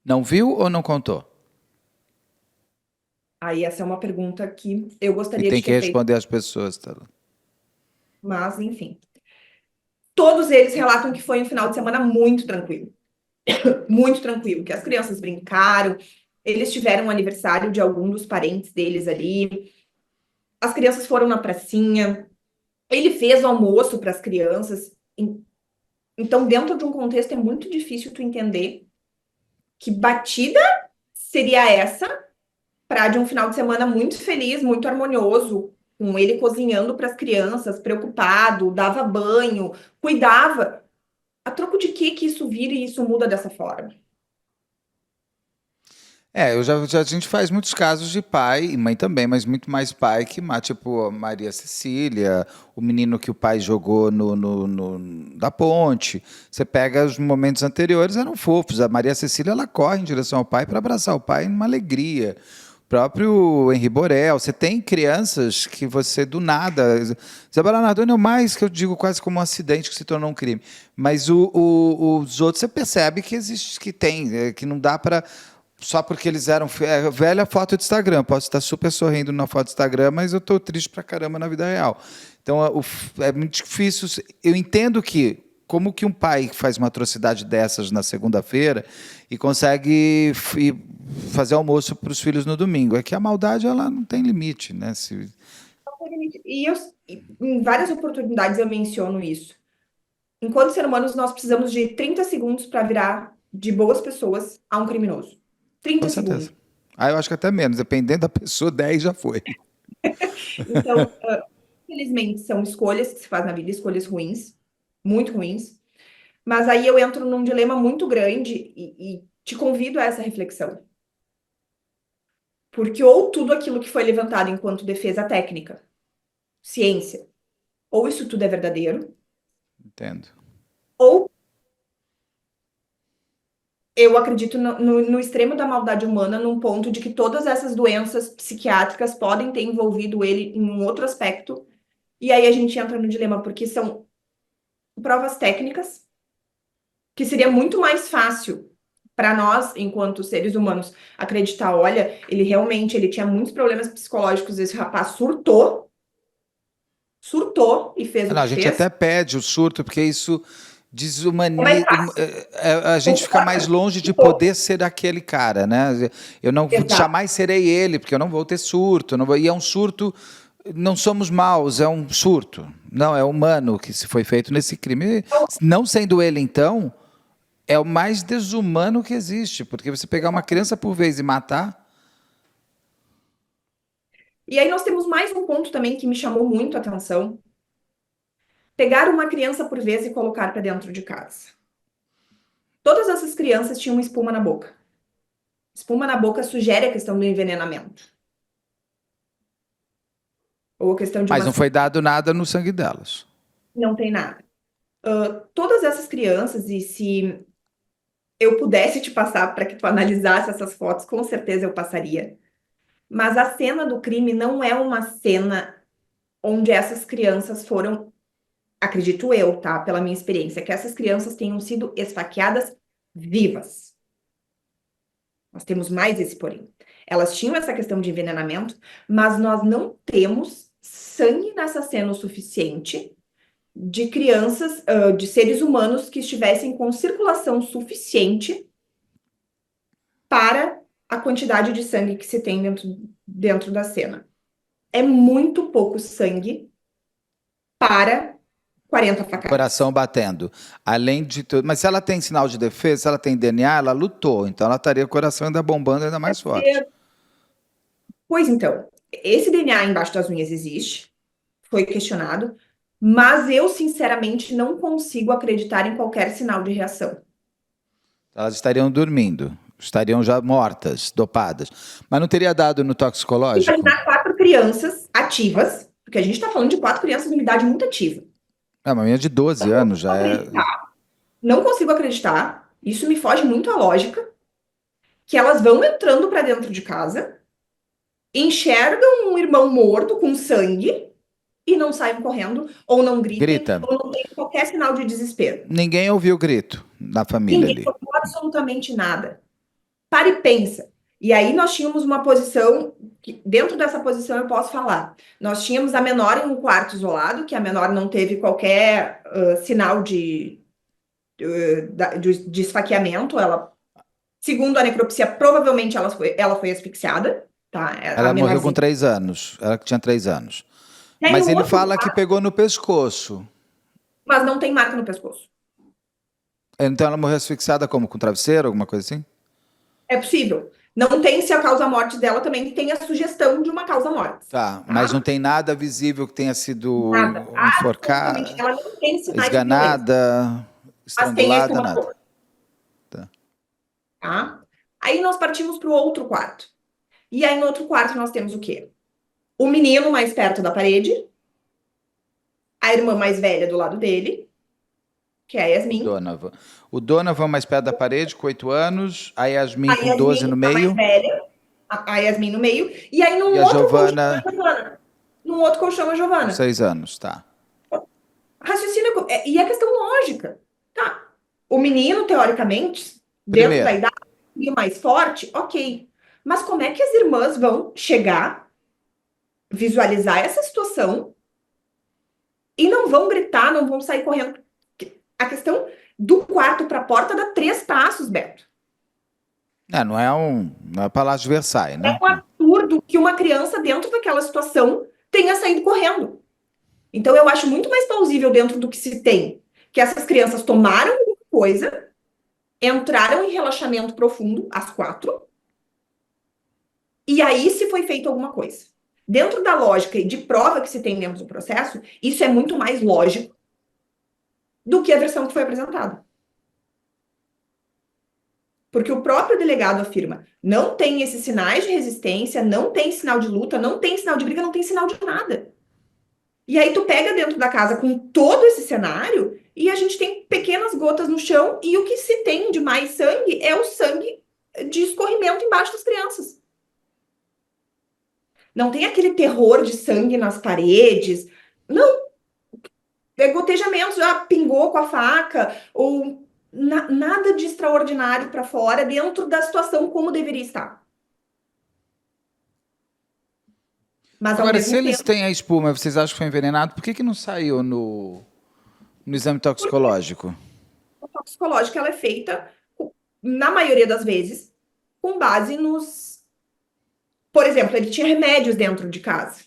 Não viu ou não contou? Aí essa é uma pergunta que eu Que gostaria tem de que ter feito, responder às pessoas. Tá? mas enfim. Todos eles relatam que foi um final de semana muito tranquilo, que as crianças brincaram, eles tiveram um aniversário de algum dos parentes deles ali, as crianças foram na pracinha, ele fez o almoço para as crianças. Então, dentro de um contexto, é muito difícil tu entender que batida seria essa para de um final de semana muito feliz, muito harmonioso, com ele cozinhando para as crianças, preocupado, dava banho, cuidava. A troco de que isso vira e isso muda dessa forma? A gente faz muitos casos de pai e mãe também, mas muito mais pai que mata, tipo a Maria Cecília, o menino que o pai jogou da ponte. Você pega os momentos anteriores, eram fofos. A Maria Cecília, ela corre em direção ao pai para abraçar o pai numa alegria. O próprio Henri Borel, você tem crianças que você do nada. Isabela Nardoni é o mais que eu digo quase como um acidente que se tornou um crime. Mas os outros você percebe que existe, que tem, que não dá para só porque eles eram velha foto de Instagram. Posso estar super sorrindo na foto de Instagram, mas eu estou triste pra caramba na vida real. Então é muito difícil. Eu entendo que como que um pai faz uma atrocidade dessas na segunda-feira e consegue fazer almoço para os filhos no domingo. É que a maldade ela não tem limite, né? Em várias oportunidades eu menciono isso. Enquanto seres humanos, nós precisamos de 30 segundos para virar de boas pessoas a um criminoso. Com 30 certeza. segundos. Eu acho que até menos, dependendo da pessoa, 10 já foi. Então, infelizmente, são escolhas que se faz na vida, escolhas ruins, muito ruins. Mas aí eu entro num dilema muito grande e te convido a essa reflexão. Porque ou tudo aquilo que foi levantado enquanto defesa técnica, ciência, ou isso tudo é verdadeiro, Entendo. ou eu acredito no extremo da maldade humana, num ponto de que todas essas doenças psiquiátricas podem ter envolvido ele em um outro aspecto. E aí a gente entra no dilema, porque são provas técnicas, que seria muito mais fácil para nós, enquanto seres humanos, acreditar, olha, ele tinha muitos problemas psicológicos, esse rapaz surtou e fez o Não, que a gente fez. até pede o surto, porque isso É mais desumaniza. fácil. A gente fica mais Concorda? longe de Surtou. poder ser aquele cara, né? Eu não Exato. jamais serei ele, porque eu não vou ter surto. Não vou, e é um surto. Não somos maus, é um surto. Não, é humano que se foi feito nesse crime. Não sendo ele, então, é o mais desumano que existe, porque você pegar uma criança por vez e matar. E aí nós temos mais um ponto também que me chamou muito a atenção. Pegar uma criança por vez e colocar para dentro de casa. Todas essas crianças tinham espuma na boca. Espuma na boca sugere a questão do envenenamento. Ou a questão de Mas uma. não foi dado nada no sangue delas. Não tem nada. Todas essas crianças, e se eu pudesse te passar para que tu analisasse essas fotos, com certeza eu passaria. Mas a cena do crime não é uma cena onde essas crianças foram, acredito eu, tá? Pela minha experiência, que essas crianças tenham sido esfaqueadas vivas. Nós temos mais esse porém. Elas tinham essa questão de envenenamento, mas nós não temos sangue nessa cena o suficiente de crianças, de seres humanos que estivessem com circulação suficiente para a quantidade de sangue que se tem dentro da cena. É muito pouco sangue para 40 facadas. Coração batendo. Além de tudo. Mas se ela tem sinal de defesa, se ela tem DNA, ela lutou. Então ela estaria com o coração ainda bombando ainda mais forte. Pois então, esse DNA embaixo das unhas existe, foi questionado, mas eu, sinceramente, não consigo acreditar em qualquer sinal de reação. Elas estariam dormindo. Estariam já mortas, dopadas. Mas não teria dado no toxicológico? Imaginar 4 crianças ativas, porque a gente está falando de 4 crianças em idade muito ativa. É, uma menina de 12 anos já é. Não consigo acreditar, isso me foge muito à lógica, que elas vão entrando para dentro de casa, enxergam um irmão morto com sangue e não saem correndo, ou não gritem, Grita. ou não tem qualquer sinal de desespero. Ninguém ouviu o grito na família Ninguém ali. ouviu absolutamente nada. Para e pensa. E aí nós tínhamos uma posição, que dentro dessa posição eu posso falar. Nós tínhamos a menor em um quarto isolado, que a menor não teve qualquer sinal de esfaqueamento. Ela, segundo a necropsia, provavelmente ela foi asfixiada. Tá? Ela morreu com 3 anos. Ela que tinha 3 anos. Aí, Mas no ele outro fala que pegou no pescoço. mas não tem marca no pescoço. Então ela morreu asfixiada como? Com travesseiro, alguma coisa assim? É possível. Não tem se a causa-morte dela também tem a sugestão de uma causa-morte. Tá, mas não tem nada visível que tenha sido Nada. enforcada, Absolutamente. Ela não tem sinais de violência. esganada, Mas tem a estrangulada, nada. escamatória. Tá? Aí nós partimos para o outro quarto. E aí no outro quarto nós temos o quê? O menino mais perto da parede, a irmã mais velha do lado dele, que é a Yasmin. O Donovan mais perto da parede, com 8 anos, a Yasmin com 12 no a meio. mais velha, a Yasmin no meio. E aí num E a outro Giovana. colchão a Giovana. Num outro colchão a Giovana. Com 6 anos, tá. Raciocínio. E a questão lógica. Tá. O menino, teoricamente, dentro Primeiro. da idade mais forte, ok. Mas como é que as irmãs vão chegar, visualizar essa situação e não vão gritar, não vão sair correndo? A questão do quarto para a porta dá 3 passos, Beto. Não é Palácio de Versailles, né? É um absurdo que uma criança dentro daquela situação tenha saído correndo. Então eu acho muito mais plausível dentro do que se tem que essas crianças tomaram alguma coisa, entraram em relaxamento profundo, as 4, e aí se foi feito alguma coisa. Dentro da lógica e de prova que se tem dentro do processo, isso é muito mais lógico do que a versão que foi apresentada. Porque o próprio delegado afirma, não tem esses sinais de resistência, não tem sinal de luta, não tem sinal de briga, não tem sinal de nada. E aí tu pega dentro da casa com todo esse cenário e a gente tem pequenas gotas no chão e o que se tem de mais sangue é o sangue de escorrimento embaixo das crianças. Não tem aquele terror de sangue nas paredes. Não. É gotejamento, já pingou com a faca, ou nada de extraordinário para fora dentro da situação como deveria estar. Mas Agora, se eles têm a espuma, vocês acham que foi envenenado, por que não saiu no exame toxicológico? O toxicológico ela é feita, na maioria das vezes, com base nos... Por exemplo, ele tinha remédios dentro de casa.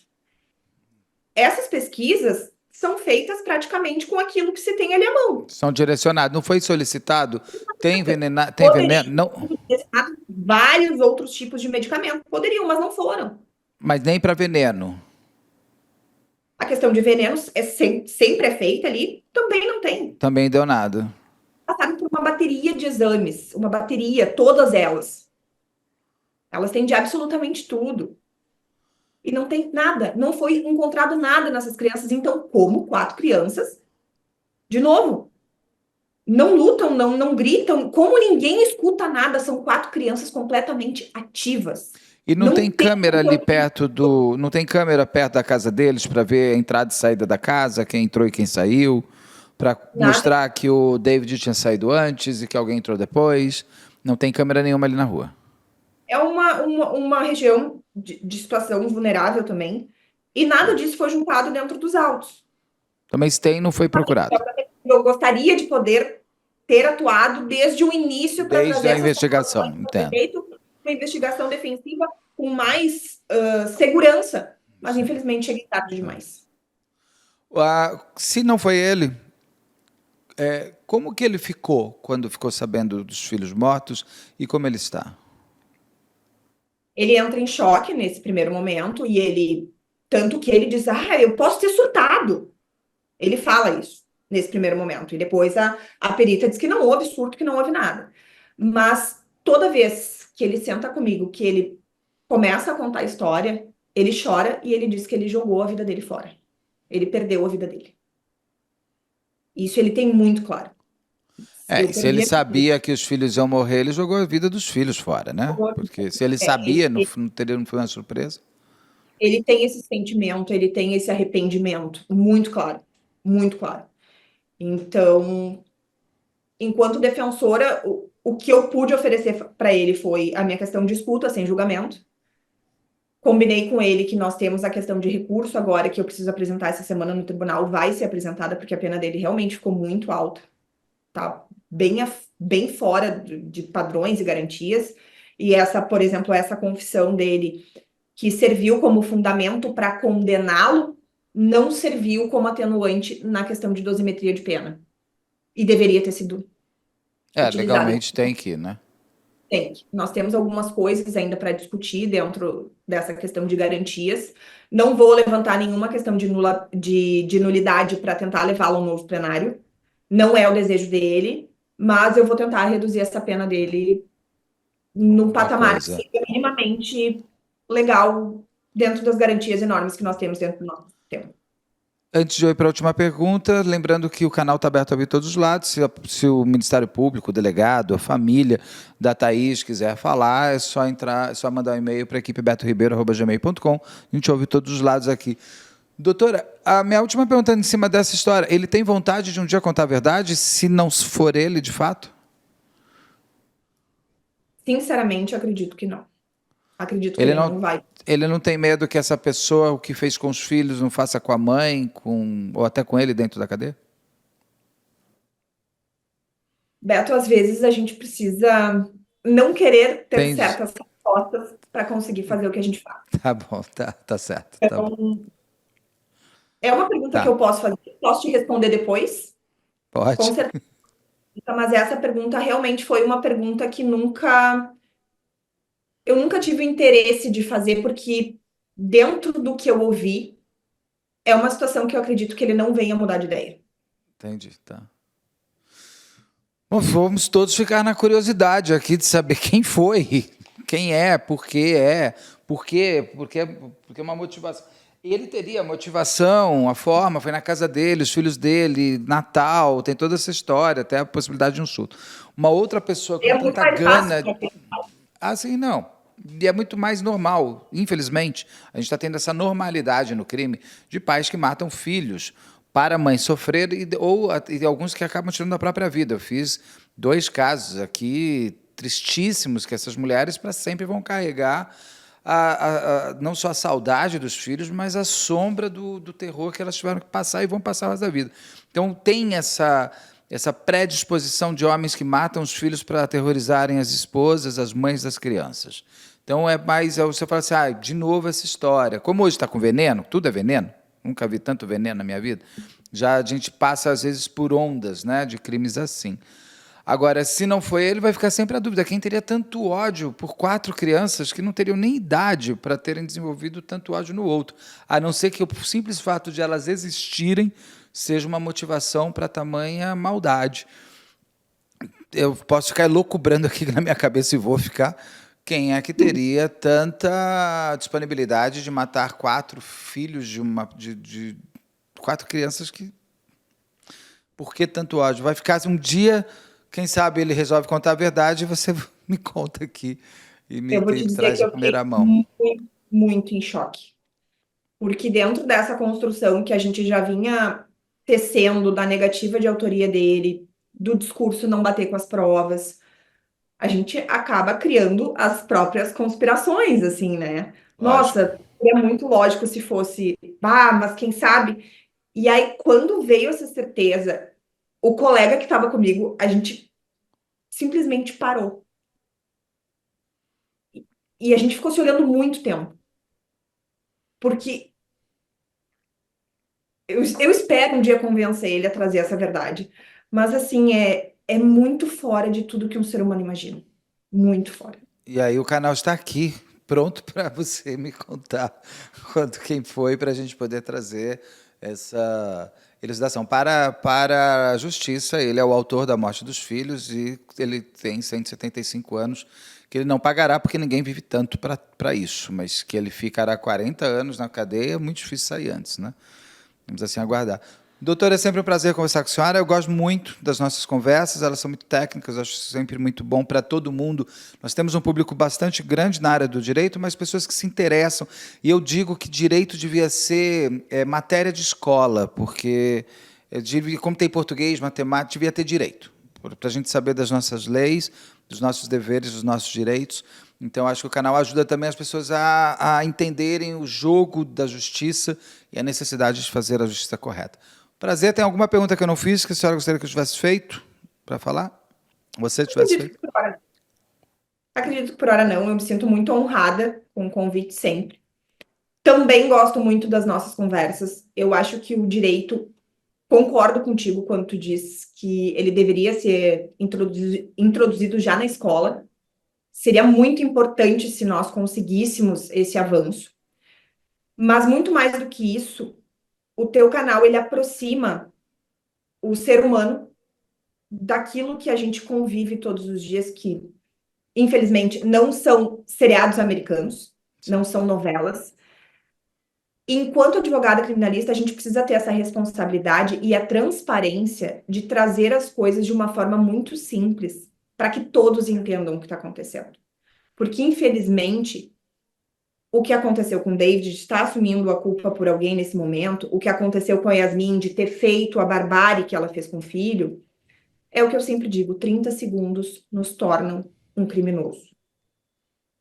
Essas pesquisas são feitas praticamente com aquilo que se tem ali à mão. São direcionados. Não foi solicitado? Tem veneno? Não. Vários outros tipos de medicamento. Poderiam, mas não foram. Mas nem para veneno. A questão de venenos sempre é feita ali, também não tem. Também deu nada. Passaram por uma bateria de exames, uma bateria, todas elas. Elas têm de absolutamente tudo. E não tem nada, não foi encontrado nada nessas crianças. Então, como 4 crianças, de novo, não lutam, não gritam, como ninguém escuta nada, são 4 crianças completamente ativas. E não tem câmera ali perto do... Não tem câmera perto da casa deles para ver a entrada e saída da casa, quem entrou e quem saiu, para mostrar que o David tinha saído antes e que alguém entrou depois. Não tem câmera nenhuma ali na rua. É uma região de situação vulnerável também. E nada disso foi juntado dentro dos autos. Também se tem, não foi procurado. Eu gostaria de poder ter atuado desde o início para desde a investigação, entendo. Feito uma investigação defensiva com mais segurança, mas infelizmente cheguei tarde demais. Se não foi ele, como que ele ficou quando ficou sabendo dos filhos mortos e como ele está? Ele entra em choque nesse primeiro momento e tanto que ele diz, eu posso ter surtado. Ele fala isso nesse primeiro momento. E depois a perita diz que não houve surto, que não houve nada. Mas toda vez que ele senta comigo, que ele começa a contar a história, ele chora e ele diz que ele jogou a vida dele fora. Ele perdeu a vida dele. Isso ele tem muito claro. E Eu se ele perdi a minha vida. sabia que os filhos iam morrer, ele jogou a vida dos filhos fora, né? Porque se ele É, sabia, não foi uma surpresa? ele tem esse sentimento, ele tem esse arrependimento muito claro, muito claro. Então, enquanto defensora, o que eu pude oferecer para ele foi a minha questão de escuta sem julgamento. Combinei com ele que nós temos a questão de recurso agora, que eu preciso apresentar essa semana no tribunal, vai ser apresentada, porque a pena dele realmente ficou muito alta, tá bem fora de padrões e garantias. E essa, por exemplo, essa confissão dele, que serviu como fundamento para condená-lo, não serviu como atenuante na questão de dosimetria de pena. E deveria ter sido utilizada. Legalmente tem que, né? Tem. Nós temos algumas coisas ainda para discutir dentro dessa questão de garantias. Não vou levantar nenhuma questão de nulidade para tentar levá-lo a um novo plenário. Não é o desejo dele, mas eu vou tentar reduzir essa pena dele num Alguma patamar que coisa. seja minimamente legal dentro das garantias e normas que nós temos dentro do nosso sistema. Antes de eu ir para a última pergunta, lembrando que o canal está aberto a ouvir todos os lados. Se o Ministério Público, o delegado, a família da Thaís quiser falar, é só entrar, é só mandar um e-mail para a equipe betoribeiro@gmail.com. A gente ouve todos os lados aqui. Doutora, a minha última pergunta em cima dessa história. Ele tem vontade de um dia contar a verdade, se não for ele de fato? Sinceramente, acredito que não. Acredito que Ele ele não, não vai. ele não tem medo que essa pessoa, o que fez com os filhos, não faça com a mãe, ou até com ele dentro da cadeia? Beto, às vezes a gente precisa não querer ter Entendi. certas respostas para conseguir fazer o que a gente faz. Tá bom, tá certo, tá bom. Então, é uma pergunta que Tá, eu posso fazer, posso te responder depois, com pode. certeza, mas essa pergunta realmente foi uma pergunta que eu nunca tive interesse de fazer, porque dentro do que eu ouvi, é uma situação que eu acredito que ele não venha mudar de ideia. Entendi, tá. Bom, vamos todos ficar na curiosidade aqui de saber quem foi, quem por quê, porque uma motivação. E ele teria motivação, a forma, foi na casa dele, os filhos dele, Natal, tem toda essa história, até a possibilidade de um surto. Uma outra pessoa com É muito tanta mais fácil gana. para quem Assim, não. E é muito mais normal, infelizmente. A gente está tendo essa normalidade no crime de pais que matam filhos para a mãe sofrer e alguns que acabam tirando a própria vida. Eu fiz 2 casos aqui tristíssimos que essas mulheres para sempre vão carregar não só a saudade dos filhos, mas a sombra do terror que elas tiveram que passar e vão passar o resto da vida. Então tem essa predisposição de homens que matam os filhos para aterrorizarem as esposas, as mães das crianças. Então você fala assim, de novo essa história. Como hoje está com veneno, tudo é veneno, nunca vi tanto veneno na minha vida, já a gente passa às vezes por ondas, né, de crimes assim. Agora, se não foi ele, vai ficar sempre a dúvida, quem teria tanto ódio por 4 crianças que não teriam nem idade para terem desenvolvido tanto ódio no outro, a não ser que o simples fato de elas existirem seja uma motivação para tamanha maldade. Eu posso ficar loucubrando aqui na minha cabeça e vou ficar. Quem é que teria tanta disponibilidade de matar 4 filhos de 4 crianças que. Por que tanto ódio? Vai ficar um dia, quem sabe ele resolve contar a verdade e você me conta aqui e eu vou te dizer traz que em eu fiquei primeira mão. muito, muito em choque. Porque dentro dessa construção que a gente já vinha tecendo da negativa de autoria dele, do discurso não bater com as provas, a gente acaba criando as próprias conspirações, assim, né? Lógico. Nossa, é muito lógico se fosse, mas quem sabe? E aí, quando veio essa certeza, o colega que estava comigo, a gente simplesmente parou. E a gente ficou se olhando muito tempo. Porque eu espero um dia convencer ele a trazer essa verdade. Mas, assim, é muito fora de tudo que um ser humano imagina. Muito fora. E aí o canal está aqui, pronto para você me contar quem foi, para a gente poder trazer essa elucidação. Para a justiça, ele é o autor da morte dos filhos e ele tem 175 anos, que ele não pagará porque ninguém vive tanto para isso, mas que ele ficará 40 anos na cadeia, é muito difícil sair antes, né? Vamos assim aguardar. Doutora, é sempre um prazer conversar com a senhora. Eu gosto muito das nossas conversas, elas são muito técnicas, acho sempre muito bom para todo mundo. Nós temos um público bastante grande na área do direito, mas pessoas que se interessam. E eu digo que direito devia ser matéria de escola, porque, como tem português, matemática, devia ter direito, para a gente saber das nossas leis, dos nossos deveres, dos nossos direitos. Então, acho que o canal ajuda também as pessoas a entenderem o jogo da justiça e a necessidade de fazer a justiça correta. Prazer, tem alguma pergunta que eu não fiz que a senhora gostaria que eu tivesse feito para falar? Você tivesse Acredito feito? que por hora, acredito que por hora não. Eu me sinto muito honrada com o convite sempre. Também gosto muito das nossas conversas. Eu acho que o direito, concordo contigo quando tu diz que ele deveria ser introduzido já na escola. Seria muito importante se nós conseguíssemos esse avanço. Mas muito mais do que isso, o teu canal ele aproxima o ser humano daquilo que a gente convive todos os dias, que infelizmente não são seriados americanos, não são novelas. Enquanto advogada criminalista, a gente precisa ter essa responsabilidade e a transparência de trazer as coisas de uma forma muito simples, para que todos entendam o que está acontecendo. Porque, infelizmente, o que aconteceu com o David de estar assumindo a culpa por alguém nesse momento, o que aconteceu com a Yasmin de ter feito a barbárie que ela fez com o filho, é o que eu sempre digo: 30 segundos nos tornam um criminoso.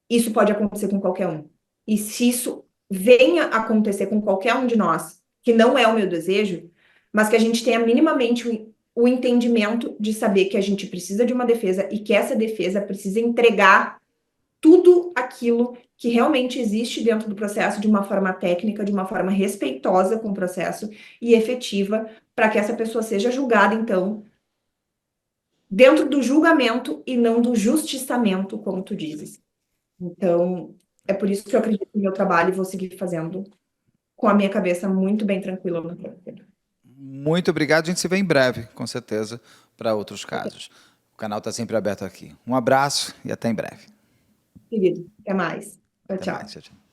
Isso pode acontecer com qualquer um. E se isso venha a acontecer com qualquer um de nós, que não é o meu desejo, mas que a gente tenha minimamente o entendimento de saber que a gente precisa de uma defesa e que essa defesa precisa entregar tudo aquilo que realmente existe dentro do processo de uma forma técnica, de uma forma respeitosa com o processo e efetiva, para que essa pessoa seja julgada, então, dentro do julgamento e não do justiçamento, como tu dizes. Então, é por isso que eu acredito no meu trabalho e vou seguir fazendo com a minha cabeça muito bem tranquila no trabalho. Muito obrigado. A gente se vê em breve, com certeza, para outros casos. O canal está sempre aberto aqui. Um abraço e até em breve. Querido, até mais. Tchau, Até mais. tchau. Tchau, tchau.